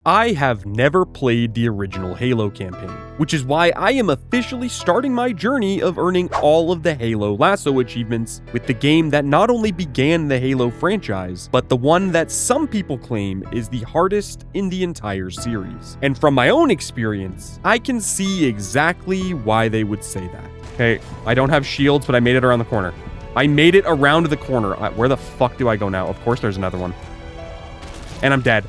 I have never played the original Halo campaign, which is why I am officially starting my journey of earning all of the Halo LASO achievements with the game that not only began the Halo franchise, but the one that some people claim is the hardest in the entire series. And from my own experience, I can see exactly why they would say that. Okay, I don't have shields, but I made it around the corner. I made it around the corner. Where the fuck do I go now? Of course there's another one. And I'm dead.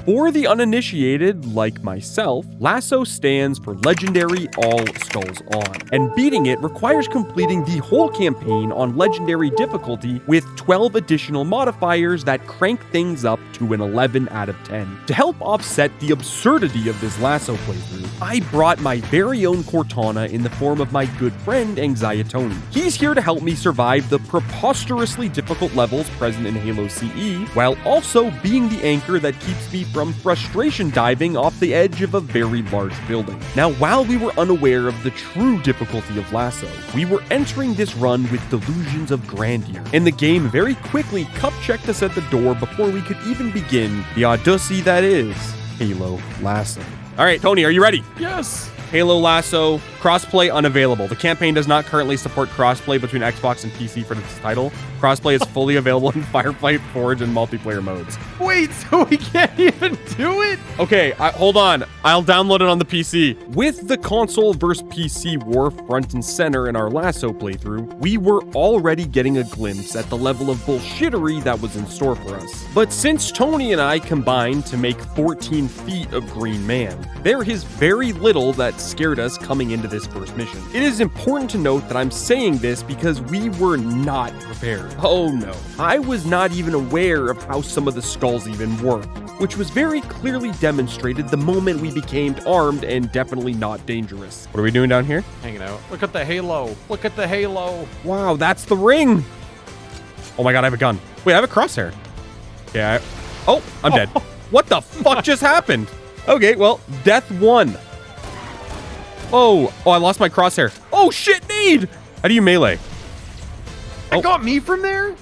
For the uninitiated, like myself, LASO stands for Legendary All Skulls On, and beating it requires completing the whole campaign on Legendary difficulty with 12 additional modifiers that crank things up to an 11 out of 10. To help offset the absurdity of this LASO playthrough, I brought my very own Cortana in the form of my good friend Anxietoni. He's here to help me survive the preposterously difficult levels present in Halo CE, while also being the anchor that keeps me from frustration diving off the edge of a very large building. Now, while we were unaware of the true difficulty of LASO, we were entering this run with delusions of grandeur, and the game very quickly cup-checked us at the door before we could even begin the Odyssey that is Halo LASO. All right, Tony, are you ready? Yes. Halo LASO, crossplay unavailable. The campaign does not currently support crossplay between Xbox and PC for this title. Crossplay is fully available in Firefight, Forge, and multiplayer modes. Wait, so we can't even do it? Okay, hold on. I'll download it on the PC. With the console versus PC war front and center in our LASO playthrough, we were already getting a glimpse at the level of bullshittery that was in store for us. But since Tony and I combined to make 14 feet of Green Man, there is very little that scared us coming into this first mission. It is important to note that I'm saying this because we were not prepared. Oh no. I was not even aware of how some of the skulls even worked, which was very clearly demonstrated the moment we became armed and definitely not dangerous. What are we doing down here? Hanging out. Look at the halo. Look at the halo. Wow, that's the ring. Oh my god, I have a gun. Wait, I have a crosshair. Yeah. Oh, I'm dead. What the fuck just happened? Okay, well, death 1. Oh, I lost my crosshair. Oh shit, nade! How do you melee? That got me from there?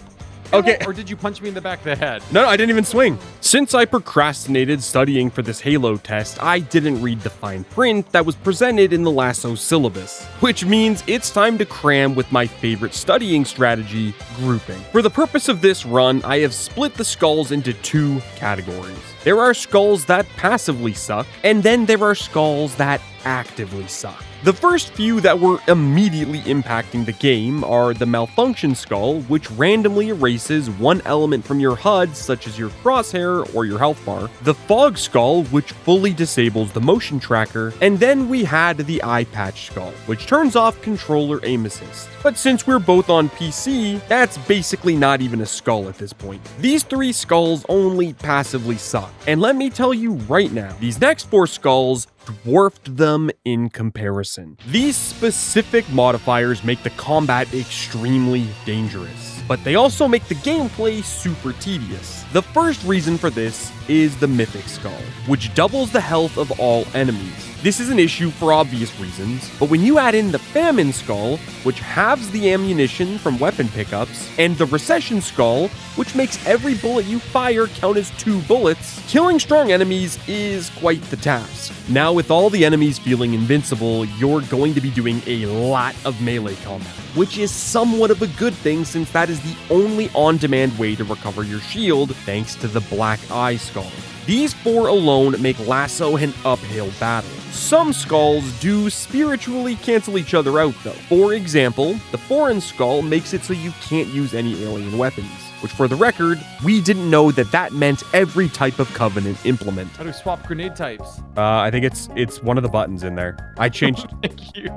Okay. Or did you punch me in the back of the head? No, I didn't even swing. Since I procrastinated studying for this Halo test, I didn't read the fine print that was presented in the LASO syllabus, which means it's time to cram with my favorite studying strategy, grouping. For the purpose of this run, I have split the skulls into 2 categories. There are skulls that passively suck, and then there are skulls that actively suck. The first few that were immediately impacting the game are the Malfunction Skull, which randomly erases one element from your HUD, such as your crosshair or your health bar, the Fog Skull, which fully disables the motion tracker, and then we had the Eye Patch Skull, which turns off controller aim assist. But since we're both on PC, that's basically not even a skull at this point. These 3 skulls only passively suck, and let me tell you right now, these next 4 skulls dwarfed them in comparison. These specific modifiers make the combat extremely dangerous, but they also make the gameplay super tedious. The first reason for this is the Mythic Skull, which doubles the health of all enemies. This is an issue for obvious reasons, but when you add in the Famine Skull, which halves the ammunition from weapon pickups, and the Recession Skull, which makes every bullet you fire count as 2 bullets, killing strong enemies is quite the task. Now with all the enemies feeling invincible, you're going to be doing a lot of melee combat, which is somewhat of a good thing since that is the only on-demand way to recover your shield thanks to the Black Eye Skull. These 4 alone make LASO an uphill battle. Some skulls do spiritually cancel each other out though. For example, the Foreign Skull makes it so you can't use any alien weapons, which for the record, we didn't know that meant every type of Covenant implement. How do we swap grenade types? I think it's one of the buttons in there. I changed. Thank you.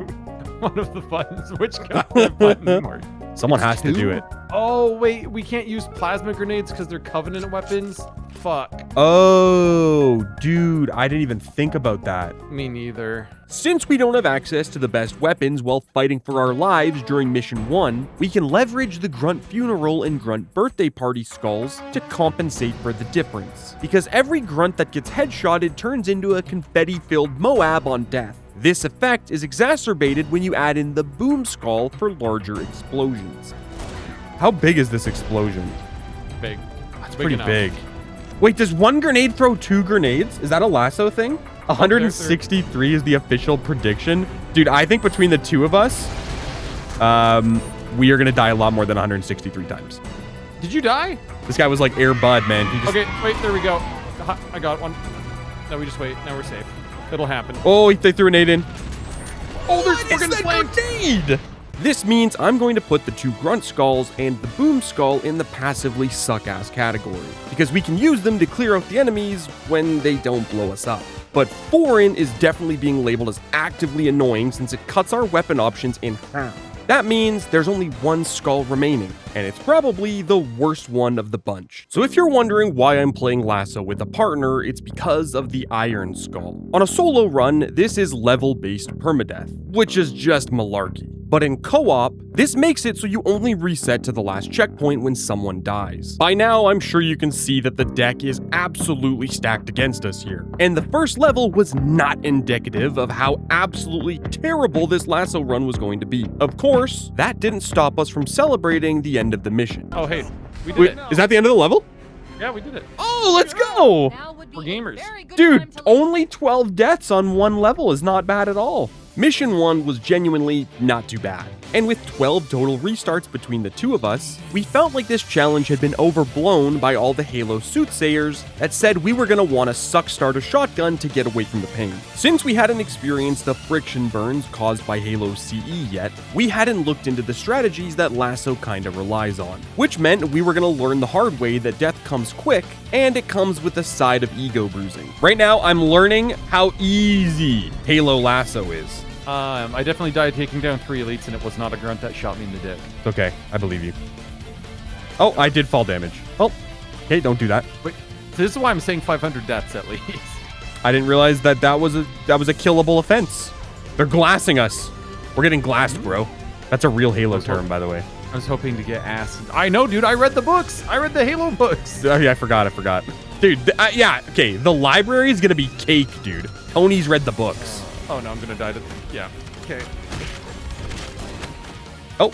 One of the buttons. Which button? Mark? Someone has to do it. Oh, wait, we can't use plasma grenades because they're Covenant weapons? Fuck. Oh, dude, I didn't even think about that. Me neither. Since we don't have access to the best weapons while fighting for our lives during Mission 1, we can leverage the Grunt Funeral and Grunt Birthday Party skulls to compensate for the difference. Because every Grunt that gets headshotted turns into a confetti-filled Moab on death. This effect is exacerbated when you add in the Boom Skull for larger explosions. How big is this explosion? Big. That's pretty big. Wait, does one grenade throw 2 grenades? Is that a lasso thing? 163 is the official prediction. Dude, I think between the two of us, we are going to die a lot more than 163 times. Did you die? This guy was like Air Bud, man. He just... Okay, wait, there we go. I got one. No, we just wait. Now we're safe. It'll happen. Oh, they threw a nade in. Oh, we're getting flanked. Grenade? This means I'm going to put the 2 grunt skulls and the boom skull in the passively suck-ass category, because we can use them to clear out the enemies when they don't blow us up. But foreign is definitely being labeled as actively annoying since it cuts our weapon options in half. That means there's only 1 skull remaining, and it's probably the worst one of the bunch. So if you're wondering why I'm playing LASO with a partner, it's because of the Iron Skull. On a solo run, this is level-based permadeath, which is just malarkey. But in co-op, this makes it so you only reset to the last checkpoint when someone dies. By now, I'm sure you can see that the deck is absolutely stacked against us here. And the first level was not indicative of how absolutely terrible this LASO run was going to be. Of course, that didn't stop us from celebrating the end of the mission. Oh, hey, we did it. Is that the end of the level? Yeah, we did it. Oh, let's go! We're gamers. Dude, only 12 deaths on 1 level is not bad at all. Mission 1 was genuinely not too bad, and with 12 total restarts between the two of us, we felt like this challenge had been overblown by all the Halo soothsayers that said we were gonna want to suck-start a shotgun to get away from the pain. Since we hadn't experienced the friction burns caused by Halo CE yet, we hadn't looked into the strategies that LASO kinda relies on, which meant we were gonna learn the hard way that death comes quick, and it comes with a side of ego bruising. Right now, I'm learning how easy Halo LASO is. I definitely died taking down 3 elites, and it was not a grunt that shot me in the dick. It's okay. I believe you. Oh, I did fall damage. Oh, okay, don't do that. Wait, so this is why I'm saying 500 deaths at least. I didn't realize that was a killable offense. They're glassing us. We're getting glassed, bro. That's a real Halo term, by the way. I was hoping to get ass. I know, dude. I read the books. I read the Halo books. Oh, yeah, I forgot. Dude, yeah, okay. The library is going to be cake, dude. Tony's read the books. Oh, no, I'm going to die to... Yeah. Okay. Oh.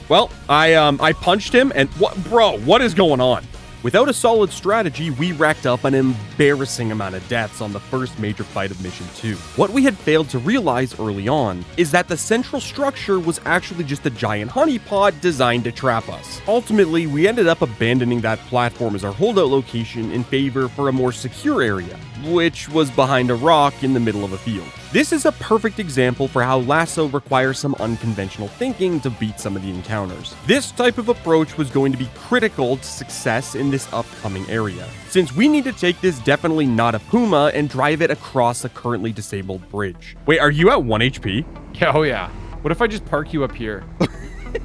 Well, I punched him, and what is going on? Without a solid strategy, we racked up an embarrassing amount of deaths on the first major fight of Mission 2. What we had failed to realize early on is that the central structure was actually just a giant honeypot designed to trap us. Ultimately, we ended up abandoning that platform as our holdout location in favor for a more secure area, which was behind a rock in the middle of a field. This is a perfect example for how LASO requires some unconventional thinking to beat some of the encounters. This type of approach was going to be critical to success in this upcoming area, since we need to take this definitely not a Puma and drive it across a currently disabled bridge. Wait, are you at 1 HP? Yeah, oh yeah. What if I just park you up here?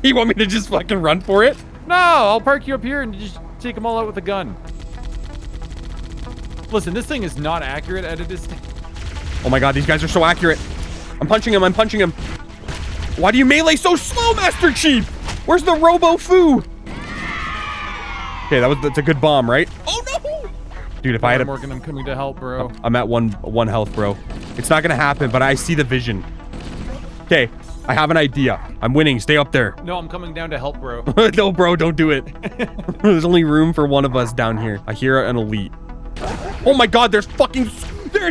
You want me to just fucking run for it? No, I'll park you up here and just take them all out with a gun. Listen, this thing is not accurate at a distance. Oh my god, these guys are so accurate. I'm punching him. Why do you melee so slow, Master Chief? Where's the Robo-Foo? Okay, that's a good bomb, right? Oh no! Dude, if I had a... Morgan, I'm coming to help, bro. I'm at one health, bro. It's not gonna happen, but I see the vision. Okay, I have an idea. I'm winning. Stay up there. No, I'm coming down to help, bro. No, bro, don't do it. There's only room for one of us down here. I hear an elite. Oh my god, there's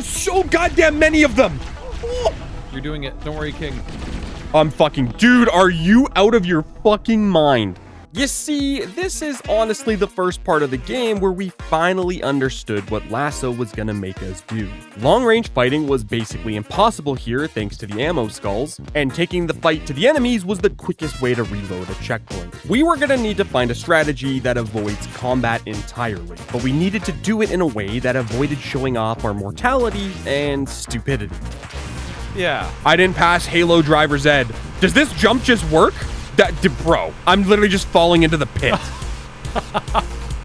so goddamn many of them. Oh. You're doing it. Don't worry, King. I'm fucking... Dude, are you out of your fucking mind? You see, this is honestly the first part of the game where we finally understood what LASO was gonna make us do. Long-range fighting was basically impossible here thanks to the ammo skulls, and taking the fight to the enemies was the quickest way to reload a checkpoint. We were gonna need to find a strategy that avoids combat entirely, but we needed to do it in a way that avoided showing off our mortality and stupidity. Yeah. I didn't pass Halo Driver's Ed. Does this jump just work? Bro, I'm literally just falling into the pit.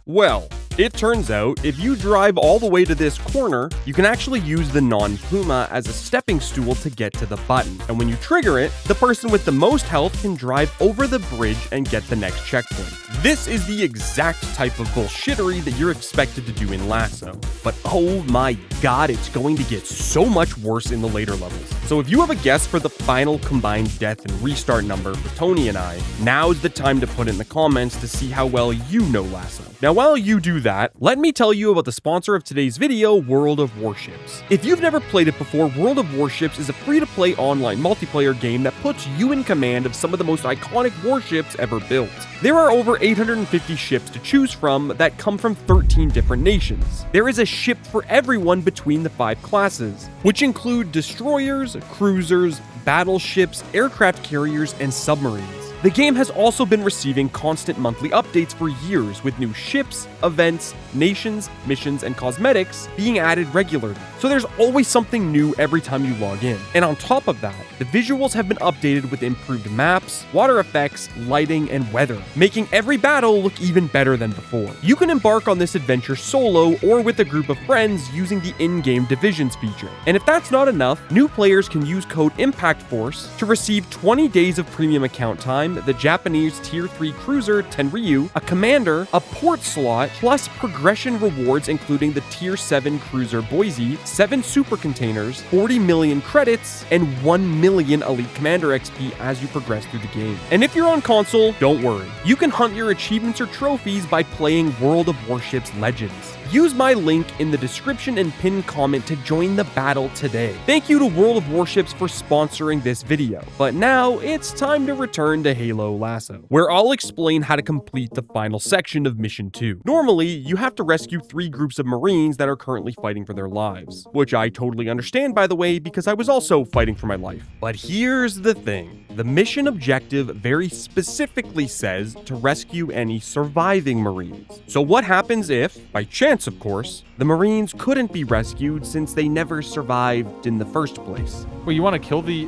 Well, it turns out if you drive all the way to this corner, you can actually use the non-Puma as a stepping stool to get to the button. And when you trigger it, the person with the most health can drive over the bridge and get the next checkpoint. This is the exact type of bullshittery that you're expected to do in LASO. But oh my god, it's going to get so much worse in the later levels. So if you have a guess for the final combined death and restart number for Tony and I, now's the time to put it in the comments to see how well you know LASO. Now while you do that, let me tell you about the sponsor of today's video, World of Warships. If you've never played it before, World of Warships is a free-to-play online multiplayer game that puts you in command of some of the most iconic warships ever built. There are over 850 ships to choose from that come from 13 different nations. There is a ship for everyone between the 5 classes, which include destroyers, cruisers, battleships, aircraft carriers, and submarines. The game has also been receiving constant monthly updates for years, with new ships, events, nations, missions, and cosmetics being added regularly. So there's always something new every time you log in. And on top of that, the visuals have been updated with improved maps, water effects, lighting, and weather, making every battle look even better than before. You can embark on this adventure solo or with a group of friends using the in-game divisions feature. And if that's not enough, new players can use code IMPACTFORCE to receive 20 days of premium account time, the Japanese Tier 3 cruiser Tenryu, a commander, a port slot, plus progression rewards including the Tier 7 cruiser Boise, 7 super containers, 40 million credits, and 1 million elite commander XP as you progress through the game. And if you're on console, don't worry. You can hunt your achievements or trophies by playing World of Warships Legends. Use my link in the description and pinned comment to join the battle today. Thank you to World of Warships for sponsoring this video. But now it's time to return to Halo LASO, where I'll explain how to complete the final section of Mission 2. Normally, you have to rescue 3 groups of Marines that are currently fighting for their lives, which I totally understand, by the way, because I was also fighting for my life. But here's the thing. The mission objective very specifically says to rescue any surviving Marines. So what happens if, by chance of course, the Marines couldn't be rescued since they never survived in the first place? Well, you want to kill the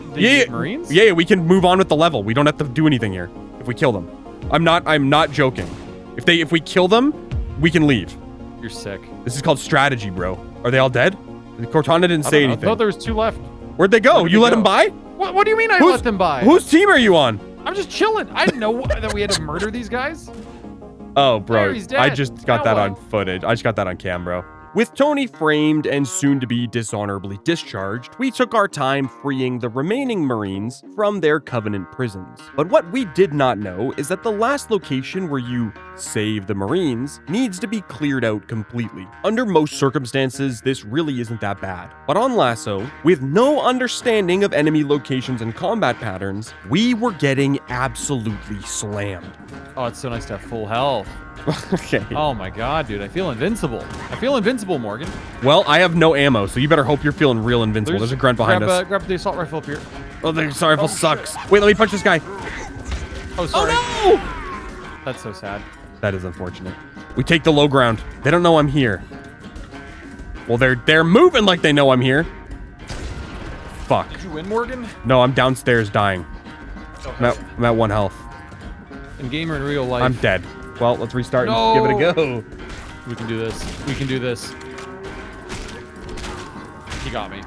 Marines? Yeah, we can move on with the level. We don't have to do anything here if we kill them. I'm not joking. If we kill them, we can leave. You're sick. This is called strategy, bro. Are they all dead? Cortana didn't say anything. I thought there was 2 left. Where'd they go? You let them by? What do you mean I let them by? Whose team are you on? I'm just chilling. I didn't know that we had to murder these guys. Oh, bro. He's dead. I just got that on footage. I just got that on cam, bro. With Tony framed and soon to be dishonorably discharged, we took our time freeing the remaining Marines from their Covenant prisons. But what we did not know is that the last location where you save the Marines needs to be cleared out completely. Under most circumstances, this really isn't that bad. But on LASO, with no understanding of enemy locations and combat patterns, we were getting absolutely slammed. Oh, it's so nice to have full health. Okay. Oh my god, dude. I feel invincible. I feel invincible, Morgan. Well, I have no ammo, so you better hope you're feeling real invincible. There's a grunt behind us. Grab the assault rifle up here. Oh, the assault rifle sucks. Wait, let me punch this guy. Oh, sorry. Oh, no! That's so sad. That is unfortunate. We take the low ground. They don't know I'm here. Well, they're moving like they know I'm here. Fuck. Did you win, Morgan? No, I'm downstairs dying. Okay. I'm at 1 health. In game or in real life? I'm dead. Well, let's restart and give it a go. We can do this. We can do this. He got me.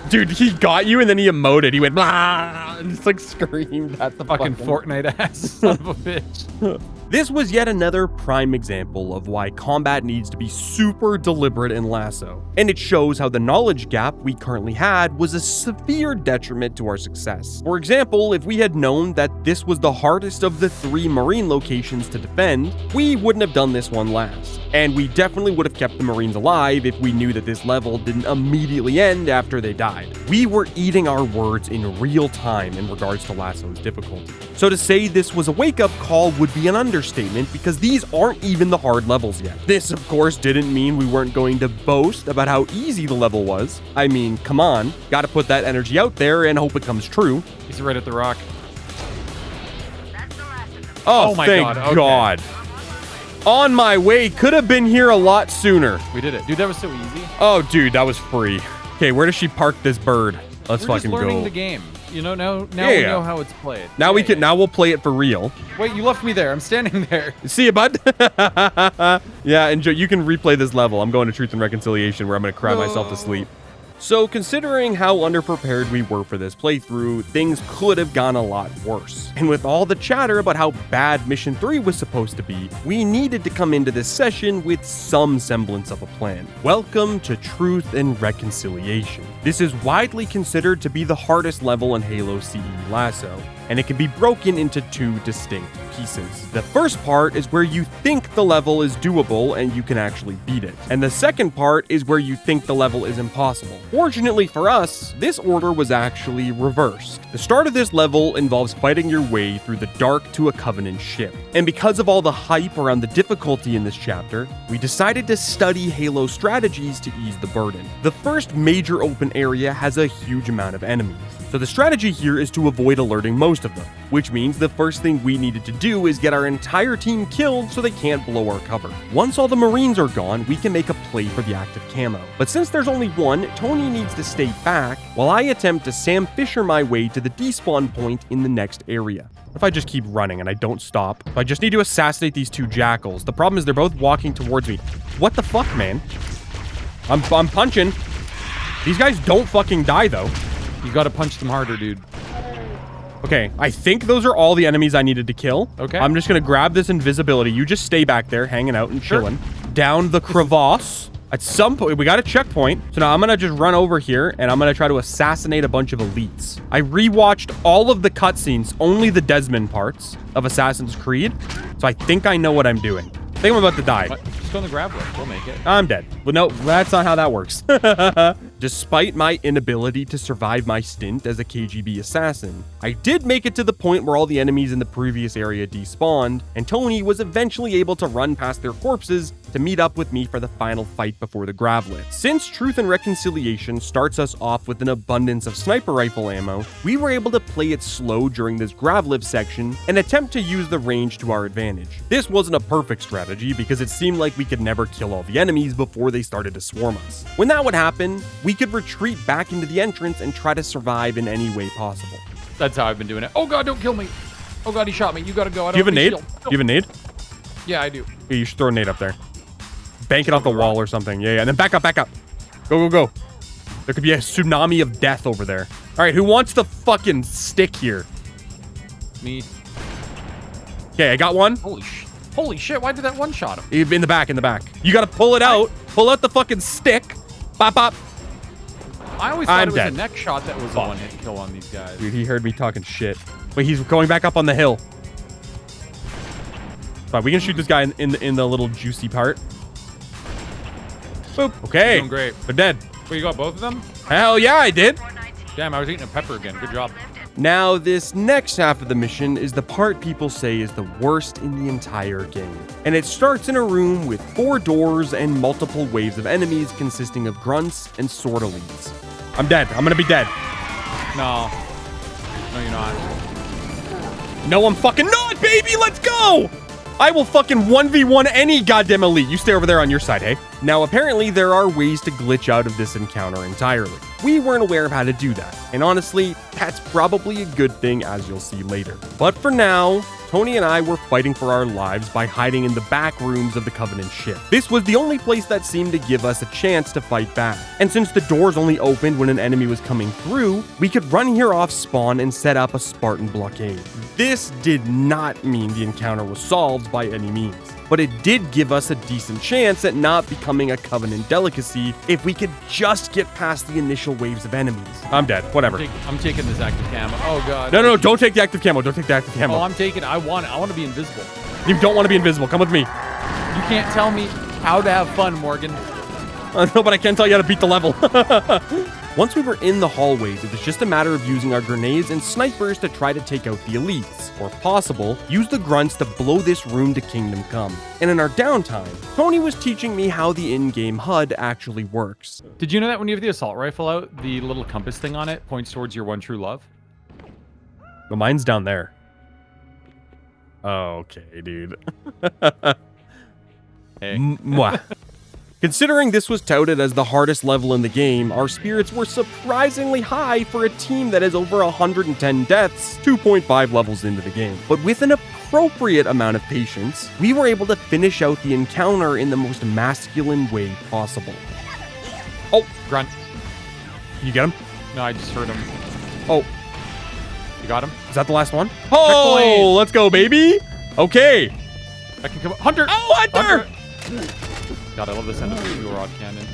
Dude, he got you and then he emoted. He went blah and just like screamed at the fucking Fortnite ass son of a bitch. This was yet another prime example of why combat needs to be super deliberate in LASO, and it shows how the knowledge gap we currently had was a severe detriment to our success. For example, if we had known that this was the hardest of the 3 Marine locations to defend, we wouldn't have done this one last. And we definitely would have kept the Marines alive if we knew that this level didn't immediately end after they died. We were eating our words in real time in regards to LASO's difficulty. So to say this was a wake-up call would be an understatement because these aren't even the hard levels yet. This, of course, didn't mean we weren't going to boast about how easy the level was. I mean, come on, gotta put that energy out there and hope it comes true. He's right at the rock. Oh my thank God. On my way, could have been here a lot sooner. We did it. Dude, that was so easy. Oh, dude, that was free. Okay, where does she park this bird? Let's fucking go. We're just learning the game. You know, now we know how it's played. Now now we'll play it for real. Wait, you left me there. I'm standing there. See you, bud. Yeah, enjoy. You can replay this level. I'm going to Truth and Reconciliation where I'm going to cry myself to sleep. So considering how underprepared we were for this playthrough, things could have gone a lot worse. And with all the chatter about how bad Mission 3 was supposed to be, we needed to come into this session with some semblance of a plan. Welcome to Truth and Reconciliation. This is widely considered to be the hardest level in Halo CE LASO, and it can be broken into two distinct pieces. The first part is where you think the level is doable and you can actually beat it. And the second part is where you think the level is impossible. Fortunately for us, this order was actually reversed. The start of this level involves fighting your way through the dark to a Covenant ship. And because of all the hype around the difficulty in this chapter, we decided to study Halo strategies to ease the burden. The first major open area has a huge amount of enemies. So the strategy here is to avoid alerting most of them, which means the first thing we needed to do is get our entire team killed so they can't blow our cover. Once all the Marines are gone, we can make a play for the active camo. But since there's only one, Tony needs to stay back while I attempt to Sam Fisher my way to the despawn point in the next area. If I just keep running and I don't stop, if I just need to assassinate these two jackals. The problem is they're both walking towards me. What the fuck, man? I'm punching. These guys don't fucking die though. You gotta punch them harder, dude. Okay, I think those are all the enemies I needed to kill. Okay. I'm just gonna grab this invisibility. You just stay back there, hanging out and chilling. Down the crevasse. At some point, we got a checkpoint. So now I'm gonna just run over here and I'm gonna try to assassinate a bunch of elites. I rewatched all of the cutscenes, only the Desmond parts of Assassin's Creed. So I think I know what I'm doing. I think I'm about to die. What? Just go on the grab lift. We'll make it. I'm dead. Well, no, that's not how that works. Despite my inability to survive my stint as a KGB assassin, I did make it to the point where all the enemies in the previous area despawned, and Tony was eventually able to run past their corpses to meet up with me for the final fight before the grav lift. Since Truth and Reconciliation starts us off with an abundance of sniper rifle ammo, we were able to play it slow during this grav lift section and attempt to use the range to our advantage. This wasn't a perfect strategy because it seemed like we could never kill all the enemies before they started to swarm us. When that would happen, we could retreat back into the entrance and try to survive in any way possible. That's how I've been doing it. Oh god, don't kill me. Oh god, he shot me. You gotta go. Do you have a nade? Do you have a nade? Yeah, I do. Yeah, you should throw a nade up there. Bank it off the wall or something. Yeah, and then back up, back up. Go, go, go. There could be a tsunami of death over there. All right, who wants the fucking stick here? Me. Okay, I got one. Holy shit, why did that one shot him? In the back, in the back. You gotta pull it out. Pull out the fucking stick. Bop, bop. I always thought it was a neck shot that was a one-hit kill on these guys. Dude, he heard me talking shit. Wait, he's going back up on the hill. Fine, we can shoot this guy in the little juicy part. Boop. Okay. Doing great. They're dead. Wait, you got both of them? Hell yeah, I did. Damn, I was eating a pepper again. Good job. Now, this next half of the mission is the part people say is the worst in the entire game. And it starts in a room with 4 doors and multiple waves of enemies consisting of grunts and sword elites. I'm dead. I'm gonna be dead. No. No, you're not. No, I'm fucking not, baby! Let's go! I will fucking 1v1 any goddamn elite. You stay over there on your side, hey? Now, apparently, there are ways to glitch out of this encounter entirely. We weren't aware of how to do that. And honestly, that's probably a good thing, as you'll see later. But for now, Tony and I were fighting for our lives by hiding in the back rooms of the Covenant ship. This was the only place that seemed to give us a chance to fight back. And since the doors only opened when an enemy was coming through, we could run here off spawn and set up a Spartan blockade. This did not mean the encounter was solved by any means, but it did give us a decent chance at not becoming a Covenant delicacy if we could just get past the initial waves of enemies. I'm dead. Whatever. I'm taking this active camo. Oh god. No, don't take the active camo. Don't take the active camo. Oh, I'm taking it. I want to be invisible. You don't want to be invisible. Come with me. You can't tell me how to have fun, Morgan. No, but I can tell you how to beat the level. Once we were in the hallways, it was just a matter of using our grenades and snipers to try to take out the elites, or if possible, use the grunts to blow this room to Kingdom Come. And in our downtime, Tony was teaching me how the in-game HUD actually works. Did you know that when you have the assault rifle out, the little compass thing on it points towards your one true love? Well, mine's down there. Okay, dude. Hey. Mwah. Considering this was touted as the hardest level in the game, our spirits were surprisingly high for a team that has over 110 deaths 2.5 levels into the game. But with an appropriate amount of patience, we were able to finish out the encounter in the most masculine way possible. Oh, grunt. You get him? No, I just heard him. Oh. You got him? Is that the last one? Oh, let's go, baby. Okay. I can come. Hunter! Oh, Hunter! God, I love this end of the fuel rod cannon.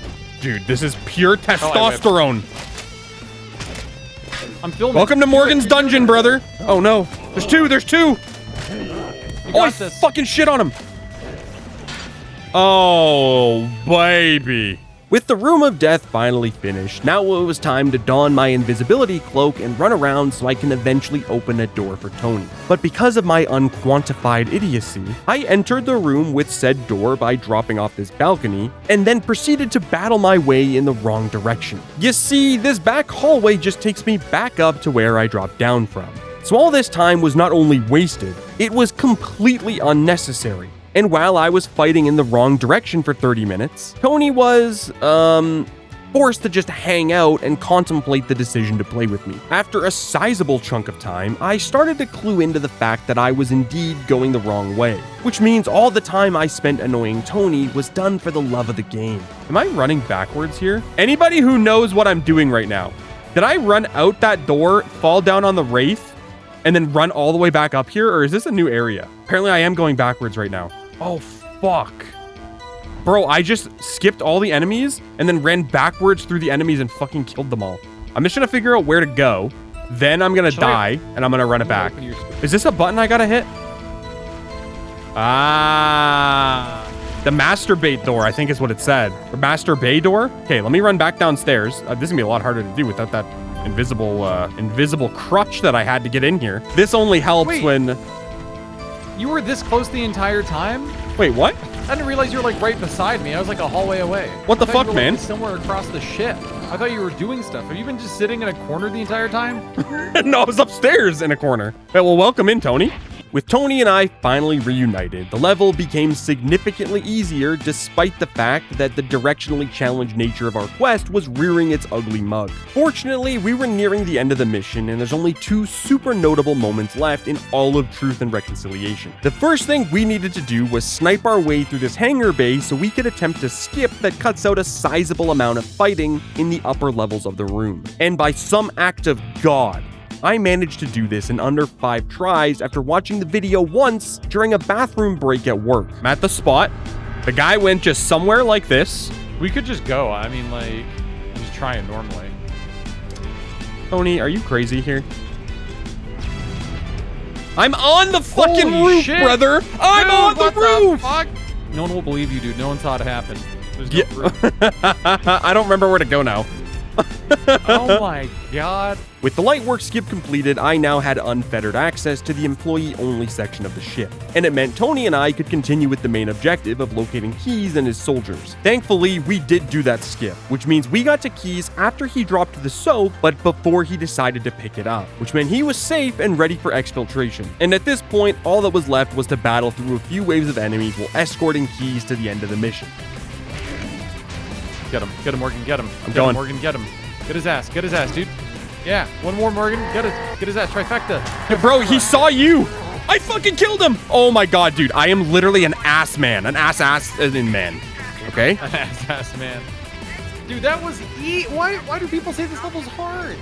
Dude, this is pure testosterone. I'm filming. Welcome to Morgan's dungeon, brother. Oh, no. There's two. There's two. You I got this. fucking shit on him. Oh, baby. With the Room of Death finally finished, now it was time to don my invisibility cloak and run around so I can eventually open a door for Tony. But because of my unquantified idiocy, I entered the room with said door by dropping off this balcony, and then proceeded to battle my way in the wrong direction. You see, this back hallway just takes me back up to where I dropped down from. So all this time was not only wasted, it was completely unnecessary. And while I was fighting in the wrong direction for 30 minutes, Tony was, forced to just hang out and contemplate the decision to play with me. After a sizable chunk of time, I started to clue into the fact that I was indeed going the wrong way, which means all the time I spent annoying Tony was done for the love of the game. Am I running backwards here? Anybody who knows what I'm doing right now, did I run out that door, fall down on the Wraith, and then run all the way back up here, or is this a new area? Apparently I am going backwards right now. Oh, fuck. Bro, I just skipped all the enemies and then ran backwards through the enemies and fucking killed them all. I'm just gonna figure out where to go. Then I'm gonna die and I'm gonna run it back. Is this a button I gotta hit? Ah, the masturbate door, I think is what it said. Or master bay door? Okay, let me run back downstairs. This is gonna be a lot harder to do without that invisible crutch that I had to get in here. This only helps when... You were this close the entire time? Wait, what? I didn't realize you were like right beside me. I was like a hallway away. What the fuck, man? Somewhere across the ship. I thought you were doing stuff. Have you been just sitting in a corner the entire time? No, I was upstairs in a corner. Hey, well, welcome in, Tony. With Tony and I finally reunited, the level became significantly easier despite the fact that the directionally challenged nature of our quest was rearing its ugly mug. Fortunately, we were nearing the end of the mission and there's only two super notable moments left in all of Truth and Reconciliation. The first thing we needed to do was snipe our way through this hangar bay so we could attempt a skip that cuts out a sizable amount of fighting in the upper levels of the room. And by some act of God, I managed to do this in under 5 tries after watching the video once during a bathroom break at work. I'm at the spot. The guy went just somewhere like this. We could just go. I mean, like, just try it normally. Tony, are you crazy here? I'm on the fucking Holy roof, shit. brother! I'm on the roof! Fuck? No one will believe you, dude. No one saw it happen. There's no proof. I don't remember where to go now. Oh my god. With the light work skip completed, I now had unfettered access to the employee-only section of the ship, and it meant Tony and I could continue with the main objective of locating Keys and his soldiers. Thankfully, we did do that skip, which means we got to Keys after he dropped the soap, but before he decided to pick it up, which meant he was safe and ready for exfiltration. And at this point, all that was left was to battle through a few waves of enemies while escorting Keys to the end of the mission. Get him, Morgan, get him. I'm going. Morgan, get him. Get his ass, dude. Yeah, one more, Morgan. Get his ass, trifecta. Hey, bro, he saw you. I fucking killed him. Oh my god, dude. I am literally an ass man. An ass in man. Okay? An ass man. Dude, that was Why do people say this level's hard?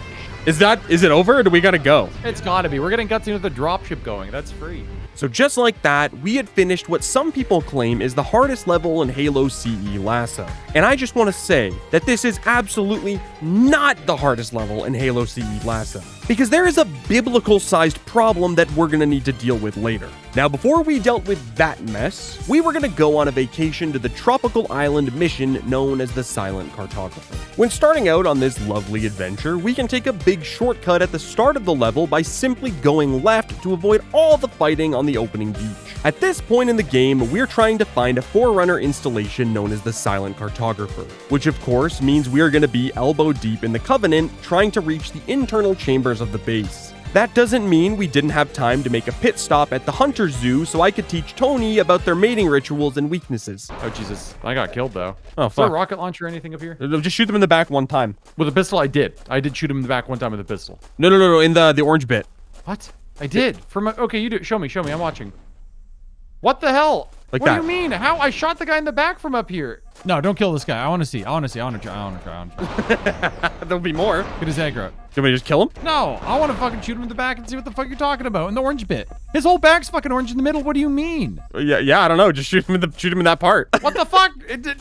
Is it over or do we gotta go? It's gotta be. We're getting cutscene with the dropship going. That's free. So just like that, we had finished what some people claim is the hardest level in Halo CE LASO. And I just want to say that this is absolutely not the hardest level in Halo CE LASO, because there is a biblical-sized problem that we're going to need to deal with later. Now, before we dealt with that mess, we were going to go on a vacation to the tropical island mission known as the Silent Cartographer. When starting out on this lovely adventure, we can take a big shortcut at the start of the level by simply going left to avoid all the fighting on the opening beach. At this point in the game, we're trying to find a Forerunner installation known as the Silent Cartographer, which of course means we are going to be elbow deep in the Covenant trying to reach the internal chambers of the base. That doesn't mean we didn't have time to make a pit stop at the Hunter Zoo so I could teach Tony about their mating rituals and weaknesses. Oh, Jesus. I got killed, though. Oh, Is there fuck. a rocket launcher or anything up here? Just shoot them in the back one time. With a pistol, I did. I did shoot him in the back one time with a pistol. No, in the orange bit. What? I did. Okay, you do it. Show me. I'm watching. What the hell? Like what that. do you mean? How? I shot the guy in the back from up here. No, don't kill this guy. I want to see. I want to see. I want to try. There'll be more. Get his aggro. Can we just kill him? No, I want to fucking shoot him in the back and see what the fuck you're talking about in the orange bit. His whole back's fucking orange in the middle. What do you mean? Yeah, I don't know. Just shoot him in that part. What the fuck?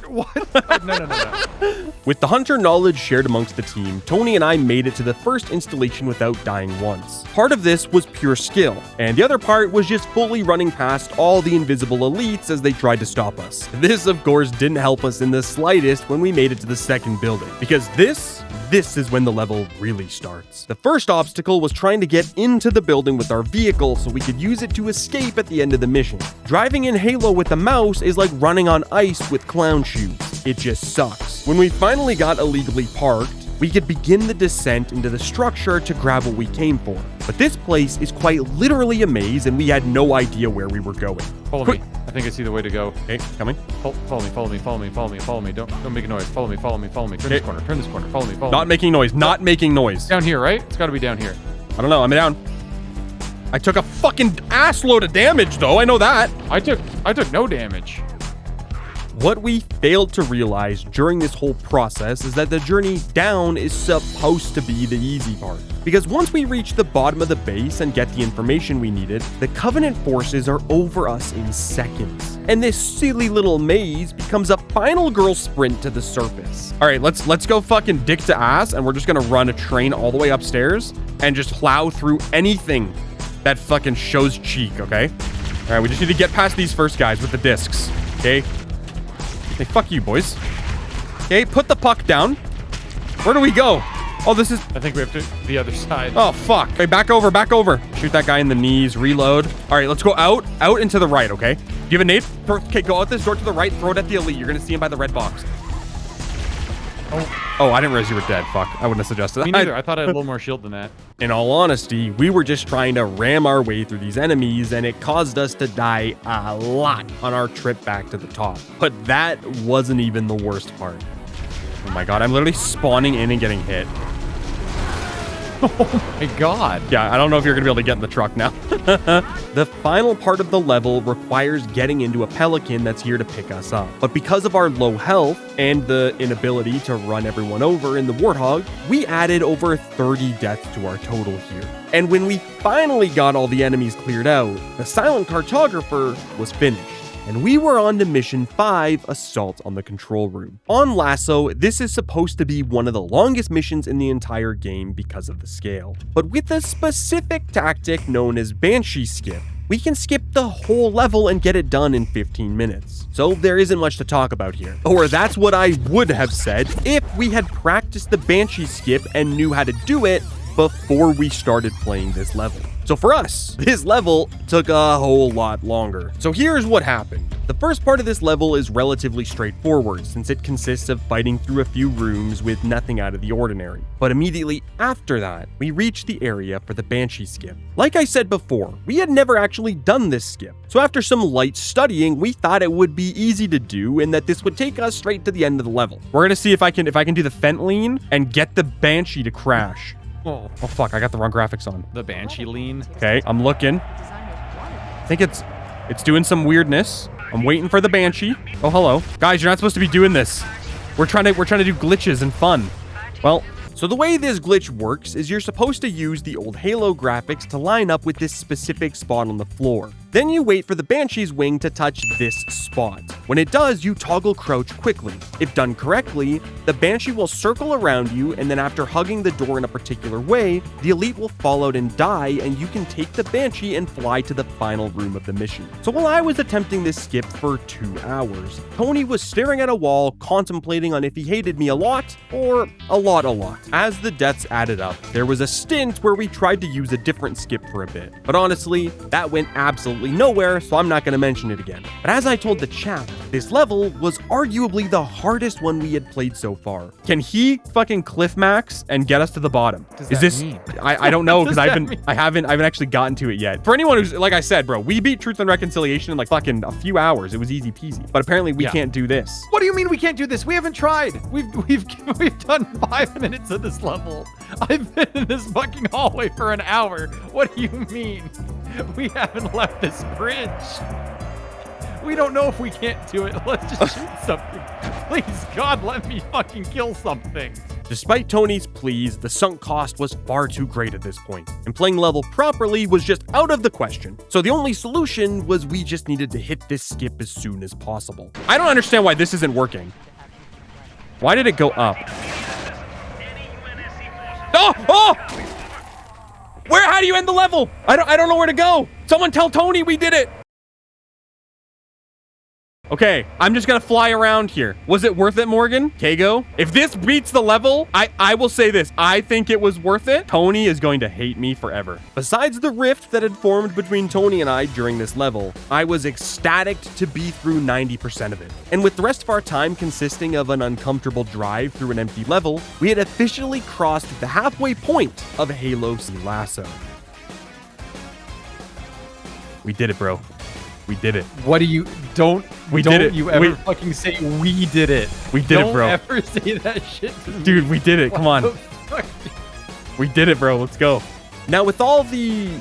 What? No. With the hunter knowledge shared amongst the team, Tony and I made it to the first installation without dying once. Part of this was pure skill, and the other part was just fully running past all the invisible elites as they tried to stop us. This, of course, didn't help us in the slightest when we made it to the second building, because this is when the level really starts. The first obstacle was trying to get into the building with our vehicle so we could use it to escape at the end of the mission. Driving in Halo with a mouse is like running on ice with clown shoes. It just sucks. When we finally got illegally parked, we could begin the descent into the structure to grab what we came for. But this place is quite literally a maze and we had no idea where we were going. Follow me. I think I see the way to go. Okay, coming. Follow me. Don't make a noise. Follow me. Turn this corner. Follow me. Not making noise. Down here, right? It's gotta be down here. I don't know. I'm down. I took a fucking ass load of damage though. I know that. I took no damage. What we failed to realize during this whole process is that the journey down is supposed to be the easy part. Because once we reach the bottom of the base and get the information we needed, the Covenant forces are over us in seconds. And this silly little maze becomes a final girl sprint to the surface. All right, let's go fucking dick to ass, and we're just gonna run a train all the way upstairs and just plow through anything that fucking shows cheek, okay? All right, we just need to get past these first guys with the discs, okay? Hey, fuck you, boys. Okay, put the puck down. Where do we go? Oh, this is... I think we have to the other side. Oh, fuck. Okay, back over. Shoot that guy in the knees, reload. All right, let's go out and to the right, okay? Do you have a nade? Okay, go out this door to the right, throw it at the elite. You're gonna see him by the red box. Oh, I didn't realize you were dead. Fuck, I wouldn't have suggested that. Me neither. I thought I had a little more shield than that. In all honesty, we were just trying to ram our way through these enemies, and it caused us to die a lot on our trip back to the top. But that wasn't even the worst part. Oh my god, I'm literally spawning in and getting hit. Oh my god. Yeah, I don't know if you're gonna be able to get in the truck now. The final part of the level requires getting into a pelican that's here to pick us up. But because of our low health and the inability to run everyone over in the Warthog, we added over 30 deaths to our total here. And when we finally got all the enemies cleared out, the silent cartographer was finished. And we were on to mission 5, Assault on the Control Room. On LASO, this is supposed to be one of the longest missions in the entire game because of the scale. But with a specific tactic known as Banshee Skip, we can skip the whole level and get it done in 15 minutes. So there isn't much to talk about here. Or that's what I would have said if we had practiced the Banshee Skip and knew how to do it before we started playing this level. So for us, this level took a whole lot longer. So here's what happened. The first part of this level is relatively straightforward since it consists of fighting through a few rooms with nothing out of the ordinary. But immediately after that, we reached the area for the Banshee Skip. Like I said before, we had never actually done this skip. So after some light studying, we thought it would be easy to do and that this would take us straight to the end of the level. We're gonna see if I can do the fent lean and get the Banshee to crash. Oh fuck, I got the wrong graphics on. The Banshee lean. Okay, I'm looking. I think it's doing some weirdness. I'm waiting for the Banshee. Oh, hello. Guys, you're not supposed to be doing this. We're trying to do glitches and fun. Well, so the way this glitch works is you're supposed to use the old Halo graphics to line up with this specific spot on the floor. Then you wait for the Banshee's wing to touch this spot. When it does, you toggle crouch quickly. If done correctly, the Banshee will circle around you, and then after hugging the door in a particular way, the elite will fall out and die, and you can take the Banshee and fly to the final room of the mission. So while I was attempting this skip for 2 hours, Tony was staring at a wall, contemplating on if he hated me a lot or a lot. As the deaths added up, there was a stint where we tried to use a different skip for a bit. But honestly, that went absolutely nowhere, so I'm not going to mention it again. But as I told the chat, this level was arguably the hardest one we had played so far. Can he fucking cliff max and get us to the bottom? Is this mean? I don't know, because I haven't actually gotten to it yet. For anyone who's, like I said, bro, we beat Truth and Reconciliation in like fucking a few hours. It was easy peasy. But apparently we can't do this. What do you mean we can't do this? We haven't tried. We've done 5 minutes of this level. I've been in this fucking hallway for an hour. What do you mean? We haven't left this bridge. We don't know if we can't do it. Let's just shoot something. Please, God, let me fucking kill something. Despite Tony's pleas, the sunk cost was far too great at this point, and playing level properly was just out of the question. So the only solution was we just needed to hit this skip as soon as possible. I don't understand why this isn't working. Why did it go up? Oh! Oh! How do you end the level? I don't know where to go. Someone tell Tony we did it. Okay, I'm just gonna fly around here. Was it worth it, Morgan? Kago? If this beats the level, I will say this. I think it was worth it. Tony is going to hate me forever. Besides the rift that had formed between Tony and I during this level, I was ecstatic to be through 90% of it. And with the rest of our time consisting of an uncomfortable drive through an empty level, we had officially crossed the halfway point of Halo LASO. We did it, bro. We did it. What do you don't we don't did it. you ever fucking say we did it. We did it, bro. Don't ever say that shit to me. Dude, we did it. Come on. What the fuck? We did it, bro. Let's go. Now, with all the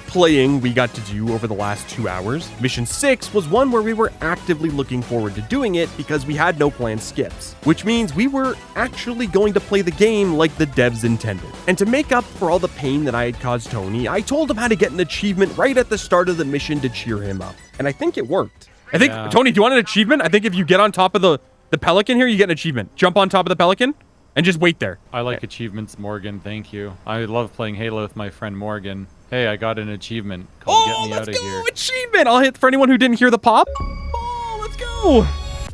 playing we got to do over the last 2 hours, Mission 6 was one where we were actively looking forward to doing it because we had no planned skips, which means we were actually going to play the game like the devs intended. And to make up for all the pain that I had caused Tony, I told him how to get an achievement right at the start of the mission to cheer him up. And I think it worked. I think, Tony, do you want an achievement? I think if you get on top of the Pelican here, you get an achievement. Jump on top of the Pelican and just wait there. I like achievements, Morgan. Thank you. I love playing Halo with my friend Morgan. Hey, I got an achievement called Get Me Out of Here. Let's go! Achievement! I'll hit for anyone who didn't hear the pop. Oh, let's go!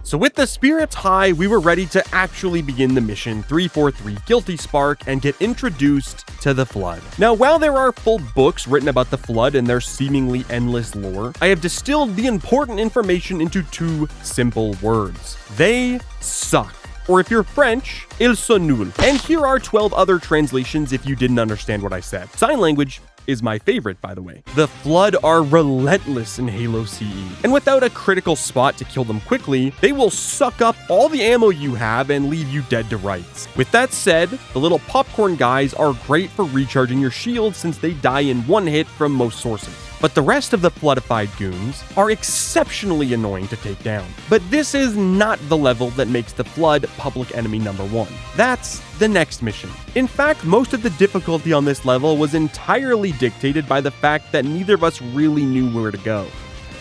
So with the spirits high, we were ready to actually begin the mission 343 Guilty Spark and get introduced to the Flood. Now, while there are full books written about the Flood and their seemingly endless lore, I have distilled the important information into 2 simple words. They suck. Or if you're French, ils sont nuls. And here are 12 other translations if you didn't understand what I said. Sign language is my favorite, by the way. The Flood are relentless in Halo CE, and without a critical spot to kill them quickly, they will suck up all the ammo you have and leave you dead to rights. With that said, the little popcorn guys are great for recharging your shield since they die in one hit from most sources. But the rest of the floodified goons are exceptionally annoying to take down. But this is not the level that makes the Flood public enemy #1. That's the next mission. In fact, most of the difficulty on this level was entirely dictated by the fact that neither of us really knew where to go.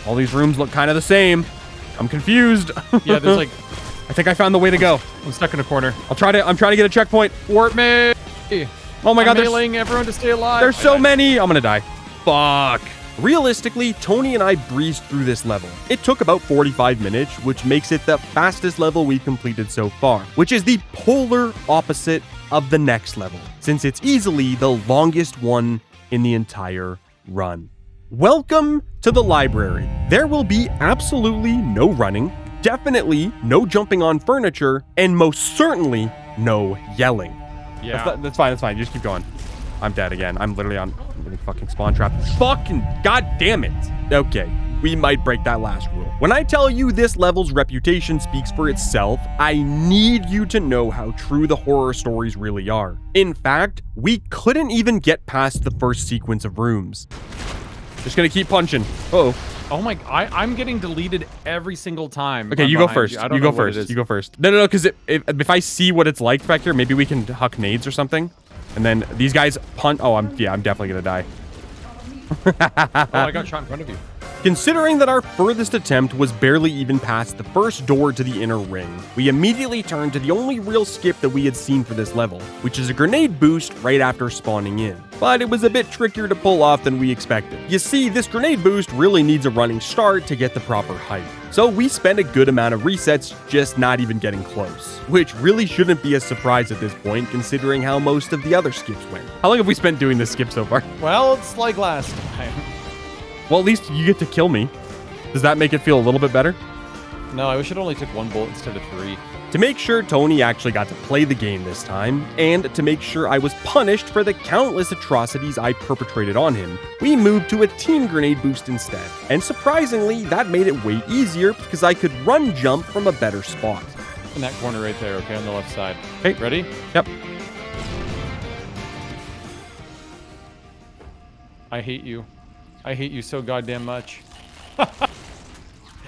All these rooms look kind of the same. I'm confused. Yeah, there's like... I think I found the way to go. I'm stuck in a corner. I'm trying to get a checkpoint. Warp me! Oh my God, I'm mailing everyone to stay alive. There's so many. I'm gonna die. Fuck. Realistically, Tony and I breezed through this level. It took about 45 minutes, which makes it the fastest level we've completed so far, which is the polar opposite of the next level, since it's easily the longest one in the entire run. Welcome to the library. There will be absolutely no running, definitely no jumping on furniture, and most certainly no yelling. Yeah. That's fine. You just keep going. I'm dead again. I'm literally on fucking spawn trap. Fucking goddamn it. Okay, we might break that last rule. When I tell you this level's reputation speaks for itself, I need you to know how true the horror stories really are. In fact, we couldn't even get past the first sequence of rooms. Just gonna keep punching. Uh-oh. Oh my... I'm getting deleted every single time. Okay, you go first. You go first. You go first. No, because if I see what it's like back here, maybe we can huck nades or something. And then these guys punt. Oh, I'm definitely gonna die. Oh, I got shot in front of you. Considering that our furthest attempt was barely even past the first door to the inner ring, we immediately turned to the only real skip that we had seen for this level, which is a grenade boost right after spawning in. But it was a bit trickier to pull off than we expected. You see, this grenade boost really needs a running start to get the proper height. So we spent a good amount of resets just not even getting close, which really shouldn't be a surprise at this point considering how most of the other skips went. How long have we spent doing this skip so far? Well, it's like last time. Well, at least you get to kill me. Does that make it feel a little bit better? No, I wish it only took 1 bullet instead of 3. To make sure Tony actually got to play the game this time, and to make sure I was punished for the countless atrocities I perpetrated on him, we moved to a team grenade boost instead. And surprisingly, that made it way easier because I could run jump from a better spot. In that corner right there, okay, on the left side. Hey, ready? Yep. I hate you. I hate you so goddamn much.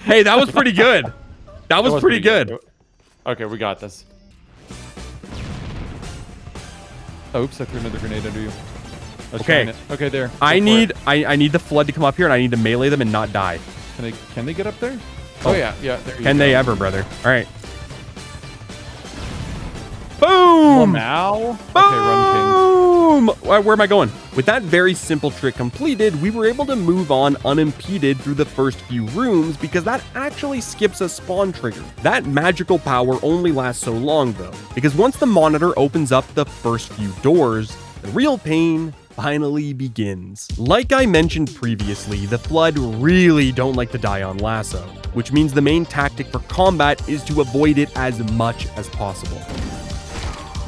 Hey, that was pretty good. That was pretty good. Okay, we got this. Oops, I threw another grenade under you. Okay. Okay, there. I need the flood to come up here, and I need to melee them and not die. Can they get up there? Oh yeah. There you Can go. they ever, brother? All right. Boom! Now. Boom! Okay, run, King. Where am I going? With that very simple trick completed, we were able to move on unimpeded through the first few rooms because that actually skips a spawn trigger. That magical power only lasts so long though, because once the monitor opens up the first few doors, the real pain finally begins. Like I mentioned previously, the Flood really don't like to die on LASO, which means the main tactic for combat is to avoid it as much as possible.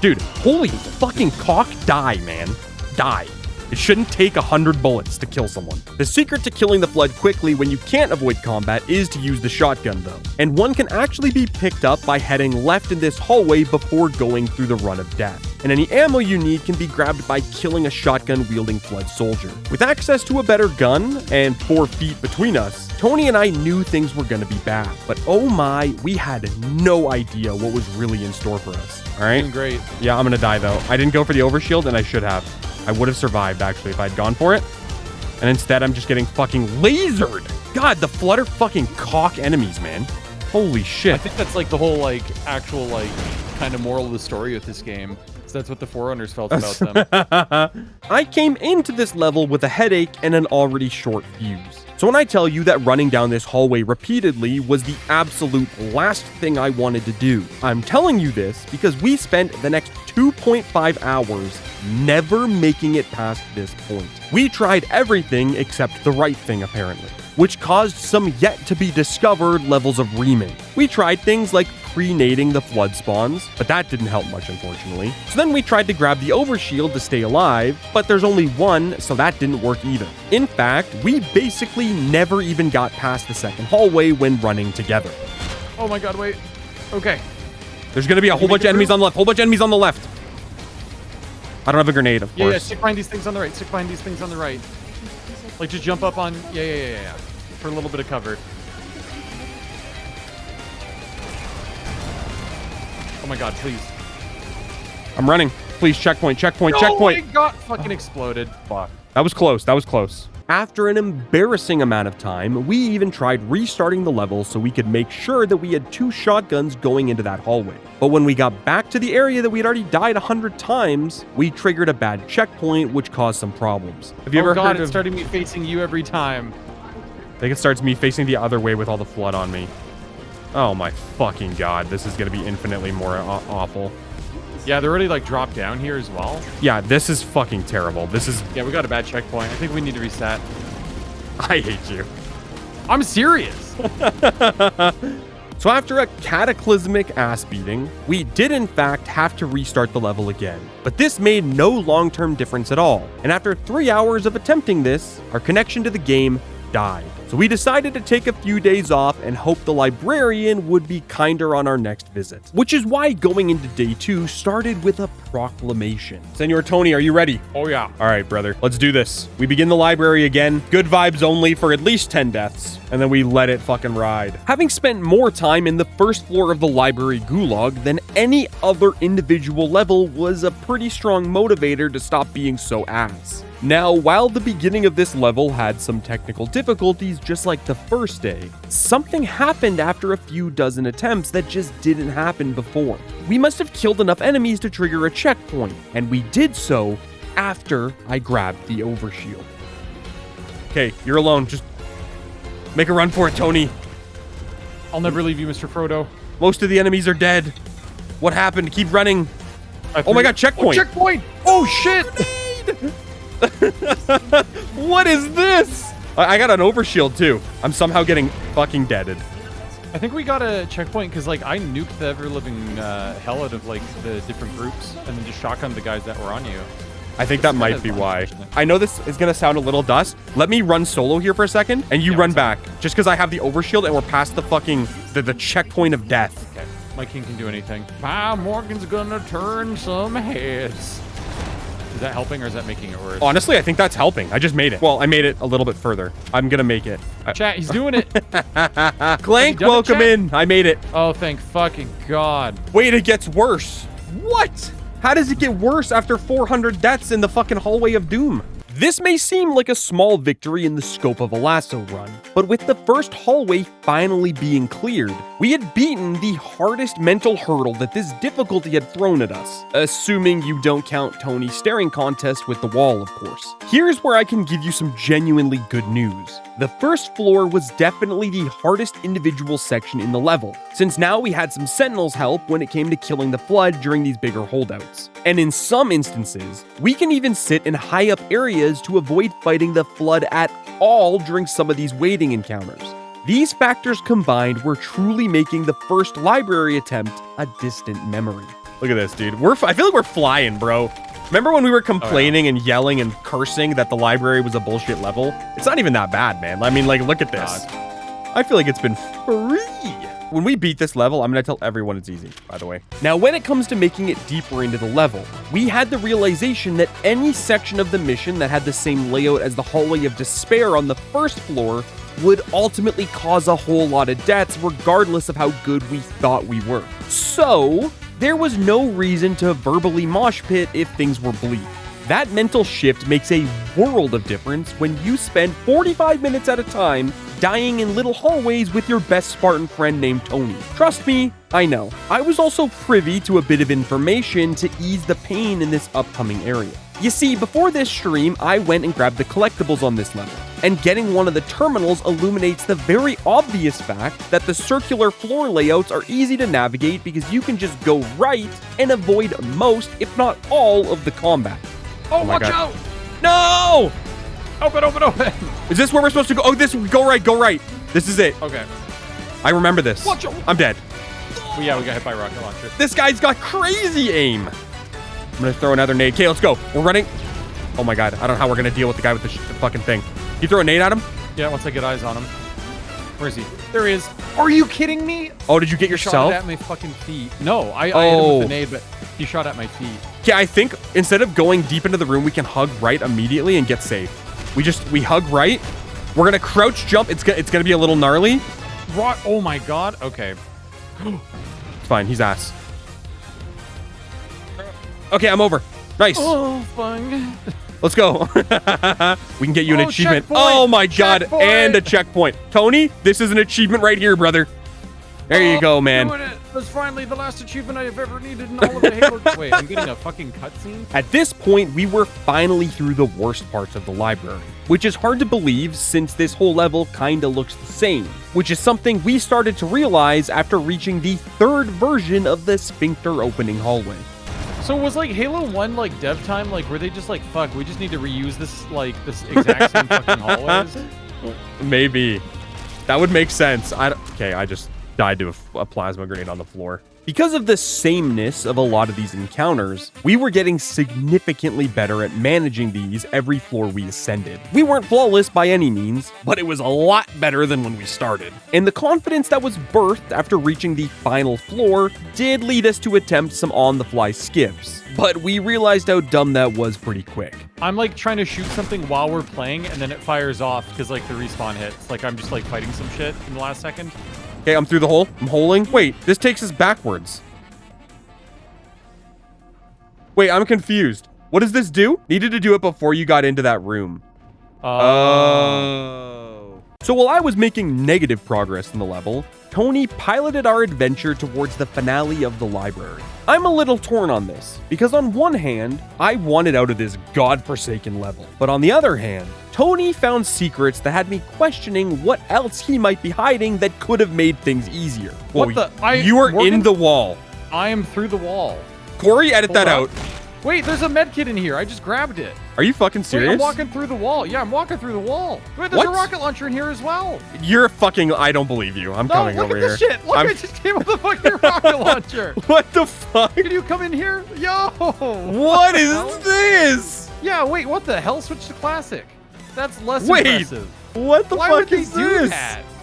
Dude, holy fucking cock, die, man. Die. It shouldn't take 100 bullets to kill someone. The secret to killing the Flood quickly when you can't avoid combat is to use the shotgun though. And one can actually be picked up by heading left in this hallway before going through the run of death. And any ammo you need can be grabbed by killing a shotgun wielding Flood soldier. With access to a better gun and 4 feet between us, Tony and I knew things were gonna be bad. But oh my, we had no idea what was really in store for us. All right? Doing great. Yeah, I'm gonna die though. I didn't go for the overshield and I should have. I would have survived actually if I'd gone for it. And instead I'm just getting fucking lasered. God, the Flood are fucking cock enemies, man. Holy shit. I think that's like the whole like actual like kind of moral of the story with this game. So that's what the Forerunners felt about them. I came into this level with a headache and an already short fuse. So when I tell you that running down this hallway repeatedly was the absolute last thing I wanted to do, I'm telling you this because we spent the next 2.5 hours never making it past this point. We tried everything except the right thing apparently, which caused some yet to be discovered levels of reaming. We tried things like pre-nading the Flood spawns, but that didn't help much unfortunately. So then we tried to grab the overshield to stay alive, but there's only one, so that didn't work either. In fact, we basically never even got past the second hallway when running together. Oh my god, wait. Okay. There's gonna be a whole bunch of enemies on the left, I don't have a grenade, of course. Yeah, stick behind these things on the right. Stick behind these things on the right. Like just jump up on, yeah. For a little bit of cover. Oh my god, please. I'm running. Please, checkpoint. Oh my god, fucking exploded. Fuck. That was close. After an embarrassing amount of time, we even tried restarting the level so we could make sure that we had 2 shotguns going into that hallway. But when we got back to the area that we had already died 100 times, we triggered a bad checkpoint, which caused some problems. Have you ever heard of... It's starting me facing you every time. I think it starts me facing the other way with all the Flood on me. Oh my fucking god, this is gonna be infinitely more awful. Yeah, they're already like dropped down here as well. Yeah, this is fucking terrible. Yeah, we got a bad checkpoint. I think we need to reset. I hate you. I'm serious. So after a cataclysmic ass beating, we did in fact have to restart the level again. But this made no long-term difference at all. And after 3 hours of attempting this, our connection to the game died. So we decided to take a few days off and hope the librarian would be kinder on our next visit. Which is why going into day 2 started with a proclamation. Senor Tony, are you ready? Oh yeah. All right, brother, let's do this. We begin the library again. Good vibes only for at least 10 deaths. And then we let it fucking ride. Having spent more time in the first floor of the library gulag than any other individual level was a pretty strong motivator to stop being so ass. Now, while the beginning of this level had some technical difficulties just like the first day, something happened after a few dozen attempts that just didn't happen before. We must have killed enough enemies to trigger a checkpoint, and we did so after I grabbed the overshield. Okay, you're alone. Just make a run for it, Tony. I'll never leave you, Mr. Frodo. Most of the enemies are dead. What happened? Keep running. Oh my god, checkpoint! Oh, checkpoint! Oh shit! What is this? I got an overshield too. I'm somehow getting fucking deaded. I think we got a checkpoint because like I nuked the ever-living hell out of like the different groups and then just shotgunned the guys that were on you. I think that might be why. I know this is gonna sound a little dust. Let me run solo here for a second and you run back. Just because I have the overshield and we're past the fucking the checkpoint of death. Okay. My king can do anything. My Morgan's gonna turn some heads. Is that helping or is that making it worse? Honestly, I think that's helping. I just made it. Well, I made it a little bit further. I'm gonna make it. Chat, he's doing it. Clank, welcome in. I made it. Oh, thank fucking God. Wait, it gets worse. What? How does it get worse after 400 deaths in the fucking hallway of doom? This may seem like a small victory in the scope of a LASO run, but with the first hallway finally being cleared, we had beaten the hardest mental hurdle that this difficulty had thrown at us, assuming you don't count Tony's staring contest with the wall, of course. Here's where I can give you some genuinely good news. The first floor was definitely the hardest individual section in the level, since now we had some Sentinels help when it came to killing the Flood during these bigger holdouts. And in some instances, we can even sit in high up areas to avoid fighting the Flood at all during some of these waiting encounters. These factors combined were truly making the first library attempt a distant memory. Look at this, dude. I feel like we're flying, bro. Remember when we were complaining and yelling and cursing that the library was a bullshit level? It's not even that bad, man. I mean, like, look at this. I feel like it's been free. When we beat this level, I'm going to tell everyone it's easy, by the way. Now, when it comes to making it deeper into the level, we had the realization that any section of the mission that had the same layout as the Hallway of Despair on the first floor would ultimately cause a whole lot of deaths, regardless of how good we thought we were. So, there was no reason to verbally mosh pit if things were bleak. That mental shift makes a world of difference when you spend 45 minutes at a time dying in little hallways with your best Spartan friend named Tony. Trust me, I know. I was also privy to a bit of information to ease the pain in this upcoming area. You see, before this stream, I went and grabbed the collectibles on this level, and getting one of the terminals illuminates the very obvious fact that the circular floor layouts are easy to navigate because you can just go right and avoid most, if not all, of the combat. Oh watch out! No! Open! Is this where we're supposed to go? Oh, go right. This is it. Okay. I remember this. Watch out! I'm dead. Well, yeah, we got hit by a rocket launcher. This guy's got crazy aim. I'm gonna throw another nade. Okay, let's go. We're running. Oh my God, I don't know how we're gonna deal with the guy with the fucking thing. You throw a nade at him? Yeah, once I get eyes on him. Where is he? There he is. Are you kidding me? Oh, did you get yourself? He shot at my fucking feet. No, I hit him with the nade, but he shot at my feet. Yeah, I think instead of going deep into the room, we can hug right immediately and get safe. We hug right. We're gonna crouch jump. It's gonna be a little gnarly. Oh my God. Okay. It's fine. He's ass. Okay, I'm over. Nice. Oh, fun. Let's go. We can get you an achievement. Checkpoint. Oh my God. Checkpoint. And a checkpoint. Tony, this is an achievement right here, brother. There you go, man. Doing it. That's finally the last achievement I have ever needed in all of the Halo. Wait, I'm getting a fucking cutscene? At this point, we were finally through the worst parts of the library, which is hard to believe since this whole level kinda looks the same, which is something we started to realize after reaching the third version of the sphincter opening hallway. So was like Halo 1 like dev time, like were they just like, fuck, we just need to reuse this exact same fucking hallways? Maybe. That would make sense. Okay, I just died to a plasma grenade on the floor. Because of the sameness of a lot of these encounters, we were getting significantly better at managing these every floor we ascended. We weren't flawless by any means, but it was a lot better than when we started. And the confidence that was birthed after reaching the final floor did lead us to attempt some on-the-fly skips. But we realized how dumb that was pretty quick. I'm like trying to shoot something while we're playing and then it fires off because like the respawn hits. Like I'm just like fighting some shit in the last second. Okay, I'm through the hole. I'm holing. Wait, this takes us backwards. Wait, I'm confused. What does this do? Needed to do it before you got into that room. Oh. So while I was making negative progress in the level, Tony piloted our adventure towards the finale of the library. I'm a little torn on this, because on one hand, I wanted out of this godforsaken level, but on the other hand, Tony found secrets that had me questioning what else he might be hiding that could have made things easier. What the? You are in the wall. I am through the wall. Corey, edit that out. Wait, there's a med kit in here. I just grabbed it. Are you fucking serious? Wait, I'm walking through the wall. Yeah, I'm walking through the wall. Wait, there's a rocket launcher in here as well. You're fucking... I don't believe you. I'm coming over here. Look at this shit. Look, I just came with a fucking rocket launcher. What the fuck? Can you come in here? Yo. What is this? Yeah, wait, what the hell? Switch to classic. That's less impressive. What the fuck is this?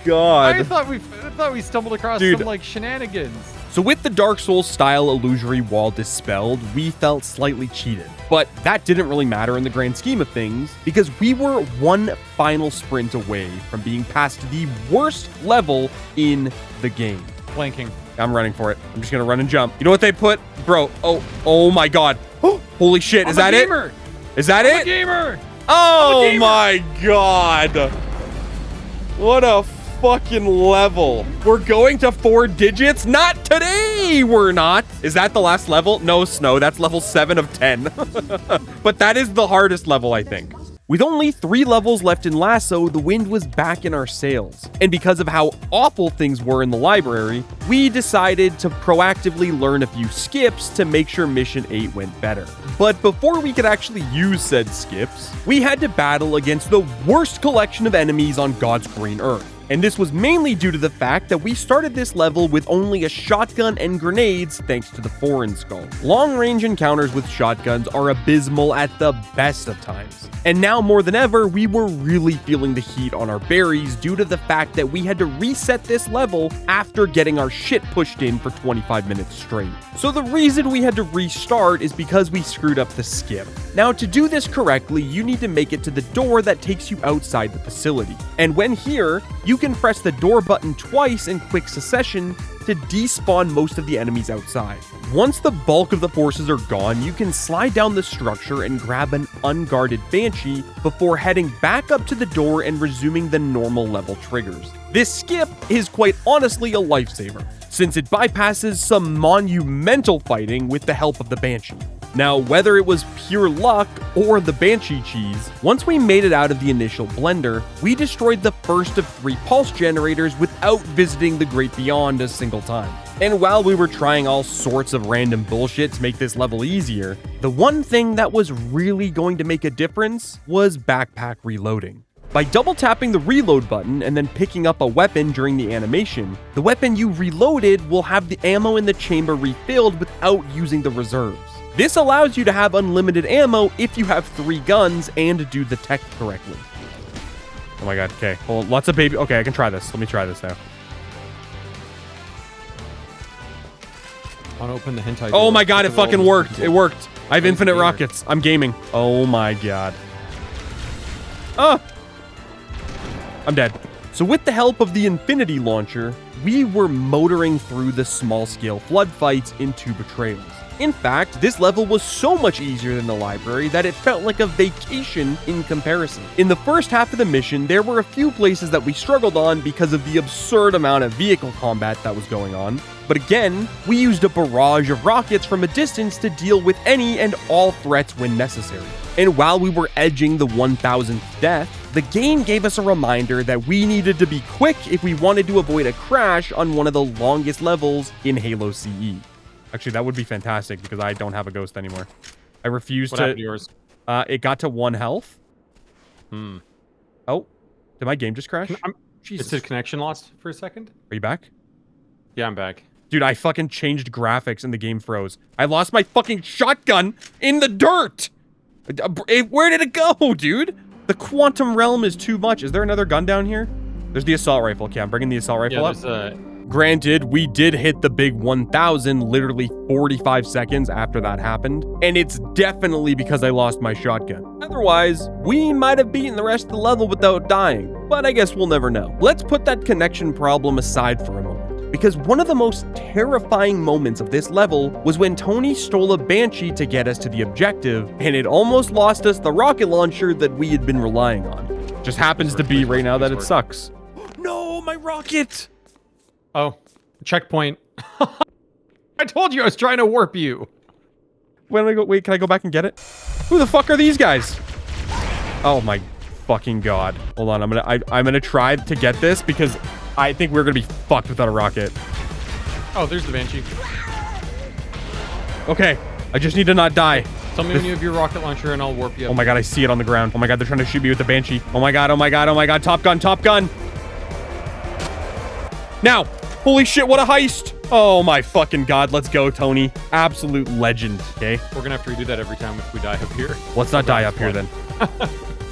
God. I thought we stumbled across some like shenanigans. So with the Dark Souls style illusory wall dispelled, we felt slightly cheated. But that didn't really matter in the grand scheme of things, because we were one final sprint away from being past the worst level in the game. Flanking. I'm running for it. I'm just gonna run and jump. You know what they put? Bro, oh my god. Holy shit, is that it? Is that it? Gamer! Oh my god. What a fucking level. We're going to 4 digits? Not today, we're not. Is that the last level? No, Snow, that's level 7 of 10. But that is the hardest level, I think. With only 3 levels left in LASO, the wind was back in our sails. And because of how awful things were in the library, we decided to proactively learn a few skips to make sure Mission 8 went better. But before we could actually use said skips, we had to battle against the worst collection of enemies on God's green earth. And this was mainly due to the fact that we started this level with only a shotgun and grenades thanks to the foreign skull. Long-range encounters with shotguns are abysmal at the best of times. And now more than ever, we were really feeling the heat on our berries due to the fact that we had to reset this level after getting our shit pushed in for 25 minutes straight. So the reason we had to restart is because we screwed up the skip. Now to do this correctly, you need to make it to the door that takes you outside the facility. And when here, you can press the door button twice in quick succession to despawn most of the enemies outside. Once the bulk of the forces are gone, you can slide down the structure and grab an unguarded Banshee before heading back up to the door and resuming the normal level triggers. This skip is quite honestly a lifesaver, since it bypasses some monumental fighting with the help of the Banshee. Now, whether it was pure luck or the Banshee cheese, once we made it out of the initial blender, we destroyed the first of 3 pulse generators without visiting the Great Beyond a single time. And while we were trying all sorts of random bullshit to make this level easier, the one thing that was really going to make a difference was backpack reloading. By double tapping the reload button and then picking up a weapon during the animation, the weapon you reloaded will have the ammo in the chamber refilled without using the reserves. This allows you to have unlimited ammo if you have 3 guns and do the tech correctly. Oh my god, okay. Hold on, lots of baby. Okay, I can try this. Let me try this now. I want to open the hentai. Oh my god, it fucking worked. It worked. I have infinite rockets. I'm gaming. Oh my god. Oh! I'm dead. So with the help of the Infinity Launcher, we were motoring through the small-scale flood fights in 2 betrayals. In fact, this level was so much easier than the library that it felt like a vacation in comparison. In the first half of the mission, there were a few places that we struggled on because of the absurd amount of vehicle combat that was going on. But again, we used a barrage of rockets from a distance to deal with any and all threats when necessary. And while we were edging the 1000th death, the game gave us a reminder that we needed to be quick if we wanted to avoid a crash on one of the longest levels in Halo CE. Actually, that would be fantastic because I don't have a ghost anymore. I refuse to... What happened to yours? It got to 1 health. Oh, did my game just crash? Jesus. Is the connection lost for a second? Are you back? Yeah, I'm back. Dude, I fucking changed graphics and the game froze. I lost my fucking shotgun in the dirt! Where did it go, dude? The quantum realm is too much. Is there another gun down here? There's the assault rifle. Okay, I'm bringing the assault rifle up. Granted, we did hit the big 1000 literally 45 seconds after that happened, and it's definitely because I lost my shotgun. Otherwise, we might have beaten the rest of the level without dying, but I guess we'll never know. Let's put that connection problem aside for a moment, because one of the most terrifying moments of this level was when Tony stole a Banshee to get us to the objective, and it almost lost us the rocket launcher that we had been relying on. Just happens to be right now that it sucks. No, my rocket! Oh, checkpoint. I told you I was trying to warp you. Wait, can I go back and get it? Who the fuck are these guys? Oh my fucking god. Hold on, I'm gonna try to get this because I think we're gonna be fucked without a rocket. Oh, there's the Banshee. Okay, I just need to not die. Tell me when you have your rocket launcher and I'll warp you up. Oh my god, I see it on the ground. Oh my god, they're trying to shoot me with the Banshee. Oh my god, oh my god, oh my god. Top gun, top gun. Now. Holy shit, what a heist. Oh my fucking god, let's go, Tony. Absolute legend, okay? We're gonna have to redo that every time if we die up here. Let's not die up here then.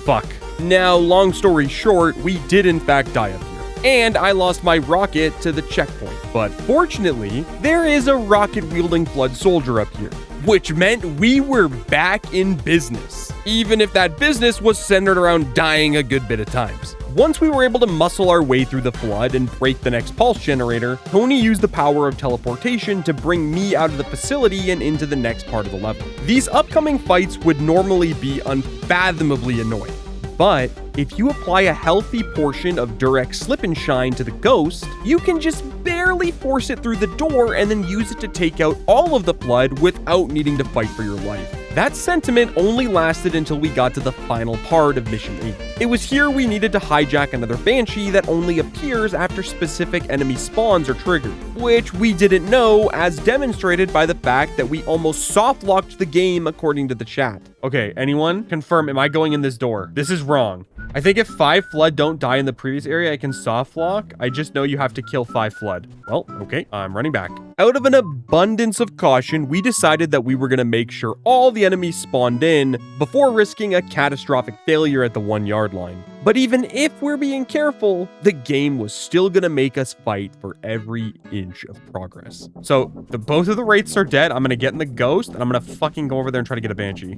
Fuck. Now, long story short, we did in fact die up here. and I lost my rocket to the checkpoint. But fortunately, there is a rocket-wielding Flood soldier up here, which meant we were back in business, even if that business was centered around dying a good bit of times. Once we were able to muscle our way through the Flood and break the next pulse generator, Tony used the power of teleportation to bring me out of the facility and into the next part of the level. These upcoming fights would normally be unfathomably annoying, but if you apply a healthy portion of Durex Slip and Shine to the ghost, you can just barely force it through the door and then use it to take out all of the Flood without needing to fight for your life. That sentiment only lasted until we got to the final part of Mission 8. It was here we needed to hijack another Banshee that only appears after specific enemy spawns are triggered, which we didn't know, as demonstrated by the fact that we almost soft-locked the game according to the chat. Okay, anyone? Confirm, am I going in this door? This is wrong. I think if 5 Flood don't die in the previous area, I can soft lock. I just know you have to kill 5 Flood. Well, okay, I'm running back. Out of an abundance of caution, we decided that we were going to make sure all the enemies spawned in before risking a catastrophic failure at the 1-yard line. But even if we're being careful, the game was still going to make us fight for every inch of progress. So both of the wraiths are dead. I'm going to get in the ghost and I'm going to fucking go over there and try to get a Banshee.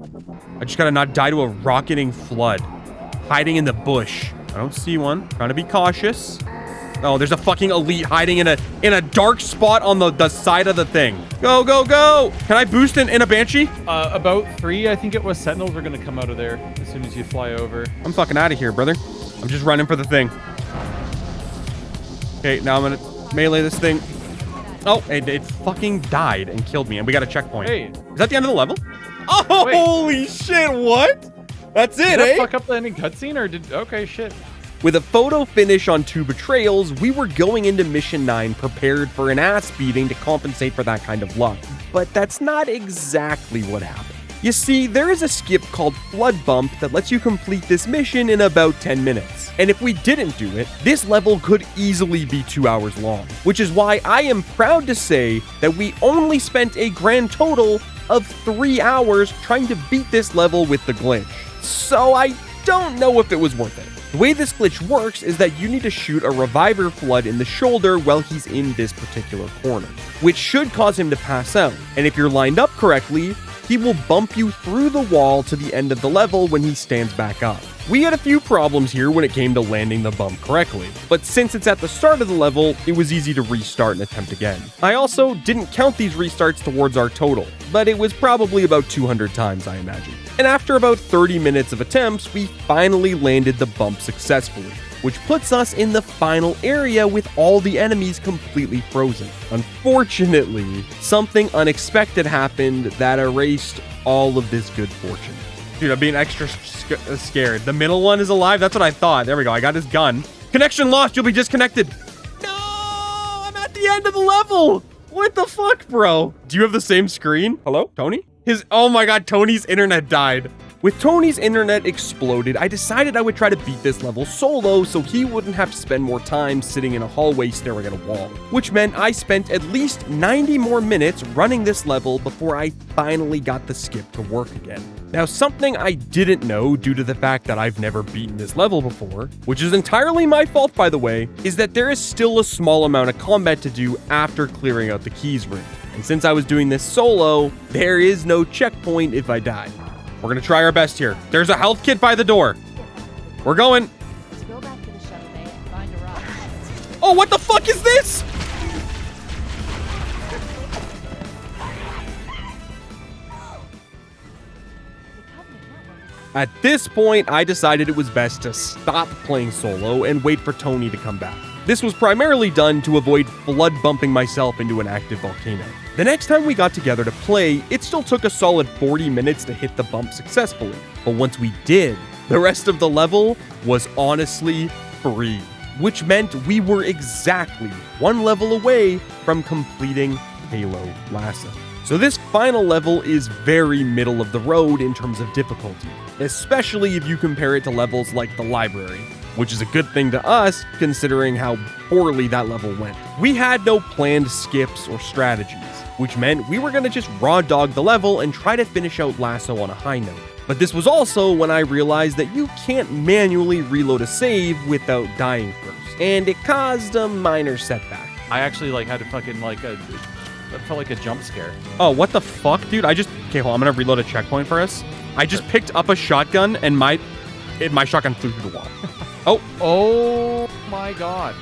I just got to not die to a rocketing Flood. Hiding in the bush. I don't see one. Trying to be cautious. Oh, there's a fucking elite hiding in a dark spot on the side of the thing. Go, go, go! Can I boost in a Banshee? About 3, I think it was, Sentinels are gonna come out of there as soon as you fly over. I'm fucking out of here, brother. I'm just running for the thing. Okay, now I'm gonna melee this thing. Oh, it fucking died and killed me, and we got a checkpoint. Hey. Is that the end of the level? Oh, wait. Holy shit, what? That's it, Did that eh? fuck up the ending cutscene, or did... Okay, shit. With a photo finish on 2 betrayals, we were going into Mission 9 prepared for an ass beating to compensate for that kind of luck. But that's not exactly what happened. You see, there is a skip called Flood Bump that lets you complete this mission in about 10 minutes. And if we didn't do it, this level could easily be 2 hours long. Which is why I am proud to say that we only spent a grand total of 3 hours trying to beat this level with the glitch. So I don't know if it was worth it. The way this glitch works is that you need to shoot a reviver Flood in the shoulder while he's in this particular corner, which should cause him to pass out. And if you're lined up correctly, he will bump you through the wall to the end of the level when he stands back up. We had a few problems here when it came to landing the bump correctly, but since it's at the start of the level, it was easy to restart and attempt again. I also didn't count these restarts towards our total, but it was probably about 200 times, I imagine. And after about 30 minutes of attempts, we finally landed the bump successfully, which puts us in the final area with all the enemies completely frozen. Unfortunately, something unexpected happened that erased all of this good fortune. Dude, I'm being extra scared. The middle one is alive? That's what I thought. There we go. I got his gun. Connection lost. You'll be disconnected. No! I'm at the end of the level. What the fuck, bro? Do you have the same screen? Hello? Tony? Oh my god, Tony's internet died. With Tony's internet exploded, I decided I would try to beat this level solo so he wouldn't have to spend more time sitting in a hallway staring at a wall, which meant I spent at least 90 more minutes running this level before I finally got the skip to work again. Now, something I didn't know due to the fact that I've never beaten this level before, which is entirely my fault by the way, is that there is still a small amount of combat to do after clearing out the keys room. And since I was doing this solo, there is no checkpoint if I die. We're gonna try our best here. There's a health kit by the door. We're going. Let's go back to the shuttle bay and find a rock. Oh, what the fuck is this? At this point, I decided it was best to stop playing solo and wait for Tony to come back. This was primarily done to avoid flood bumping myself into an active volcano. The next time we got together to play, it still took a solid 40 minutes to hit the bump successfully. But once we did, the rest of the level was honestly free, which meant we were exactly one level away from completing Halo LASO. So this final level is very middle of the road in terms of difficulty, especially if you compare it to levels like the library. which is a good thing to us considering how poorly that level went. We had no planned skips or strategies, which meant we were gonna just raw dog the level and try to finish out LASO on a high note. But this was also when I realized that you can't manually reload a save without dying first, and it caused a minor setback. I actually like had to fucking like it felt like a jump scare. Oh, what the fuck, dude? Okay, hold on, I'm gonna reload a checkpoint for us. I just picked up a shotgun and my shotgun flew through the wall. Oh my god.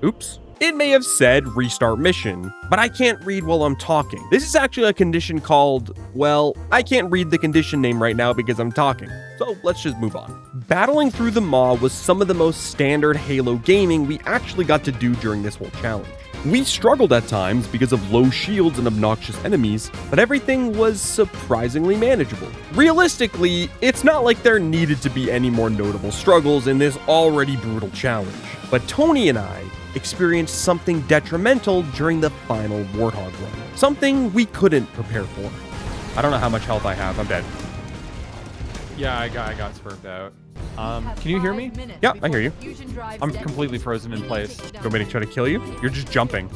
Oops. It may have said restart mission, but I can't read while I'm talking. This is actually a condition called, well, I can't read the condition name right now because I'm talking. So let's just move on. Battling through the maw was some of the most standard Halo gaming we actually got to do during this whole challenge. We struggled at times because of low shields and obnoxious enemies, but everything was surprisingly manageable. Realistically, it's not like there needed to be any more notable struggles in this already brutal challenge. But Tony and I experienced something detrimental during the final Warthog run. Something we couldn't prepare for. I don't know how much health I have. I'm dead. Yeah, I got swerved out. Can you hear me? Yeah, I hear you. I'm completely frozen in place. You want me to try to kill you? You're just jumping.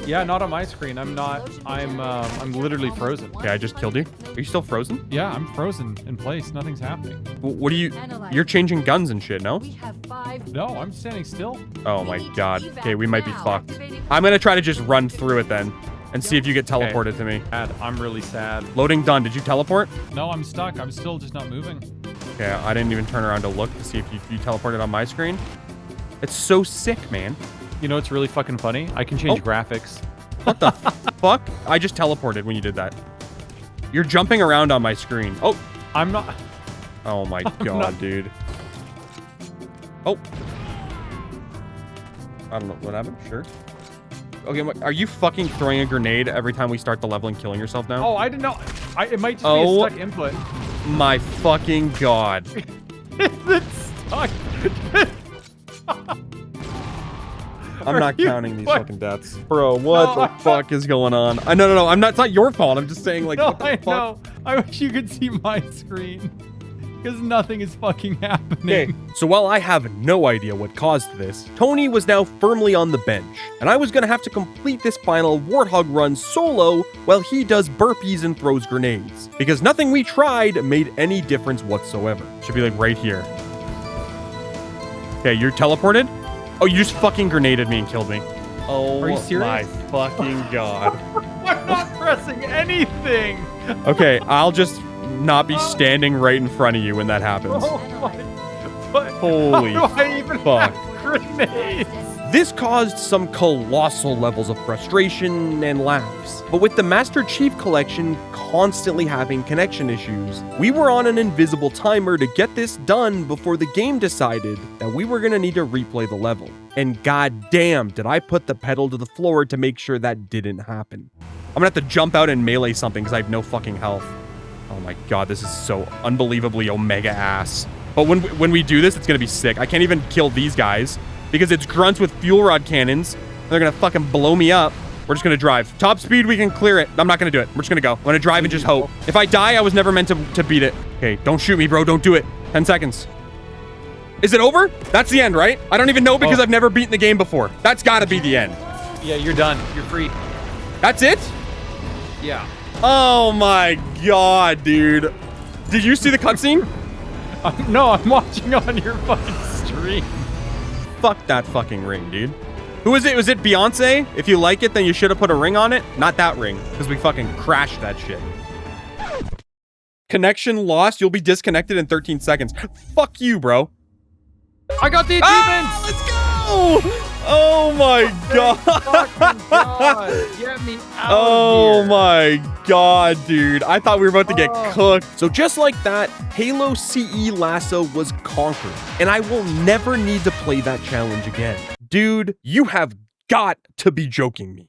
Yeah, not on my screen. I'm not. I'm literally frozen. Okay, I just killed you. Are you still frozen? Yeah, I'm frozen in place. Nothing's happening. What are you? You're changing guns and shit, no? No, I'm standing still. Oh my god. Okay, we might be fucked. I'm gonna try to just run through it then and see if you get teleported to me. Sad. I'm really sad. Loading done. Did you teleport? No, I'm stuck. I'm still just not moving. Okay, I didn't even turn around to look to see if you teleported on my screen. It's so sick, man. You know, it's really fucking funny. I can change graphics. What the fuck? I just teleported when you did that. You're jumping around on my screen. Oh, I'm not. oh my god, dude. Oh. I don't know what happened. Sure. Okay, are you fucking throwing a grenade every time we start the level and killing yourself now? Oh, I didn't know. It might just be a stuck input. My fucking god. It's stuck. I'm not counting these fucking deaths. Bro, what the fuck is going on? No. It's not your fault. I'm just saying, like, no, what the fuck? know. I wish you could see my screen. Because nothing is fucking happening. Okay, so while I have no idea what caused this, Tony was now firmly on the bench, and I was gonna have to complete this final Warthog run solo while he does burpees and throws grenades. Because nothing we tried made any difference whatsoever. Should be like right here. Okay, you're teleported? Oh, you just fucking grenaded me and killed me. Oh, are you serious? My fucking god. I'm not pressing anything. Okay, I'll just not be standing right in front of you when that happens. Oh my, what? Holy How do I even fuck. have grenades? This caused some colossal levels of frustration and laughs. But with the Master Chief Collection constantly having connection issues, we were on an invisible timer to get this done before the game decided that we were gonna need to replay the level. And goddamn, did I put the pedal to the floor to make sure that didn't happen. I'm gonna have to jump out and melee something because I have no fucking health. Oh my god, this is so unbelievably omega ass. But when we do this, it's gonna be sick. I can't even kill these guys because it's grunts with fuel rod cannons. They're gonna fucking blow me up. We're just gonna drive. Top speed, we can clear it. I'm not gonna do it. We're just gonna go. I'm gonna drive and just hope. If I die, I was never meant to beat it. Okay, don't shoot me, bro. Don't do it. 10 seconds. Is it over? That's the end, right? I don't even know because I've never beaten the game before. That's gotta be the end. Yeah, you're done. You're free. That's it? Yeah. Oh my god, dude. Did you see the cutscene? No, I'm watching on your fucking stream. Fuck that fucking ring, dude. Who is it? Was it Beyonce? If you like it, then you should have put a ring on it. Not that ring, because we fucking crashed that shit. Connection lost. You'll be disconnected in 13 seconds. Fuck you, bro. I got the achievements! Ah, let's go! Oh my god. Get me out Oh of here. my god, dude. I thought we were about to get cooked. So just like that, Halo CE LASO was conquered. And I will never need to play that challenge again. Dude, you have got to be joking me.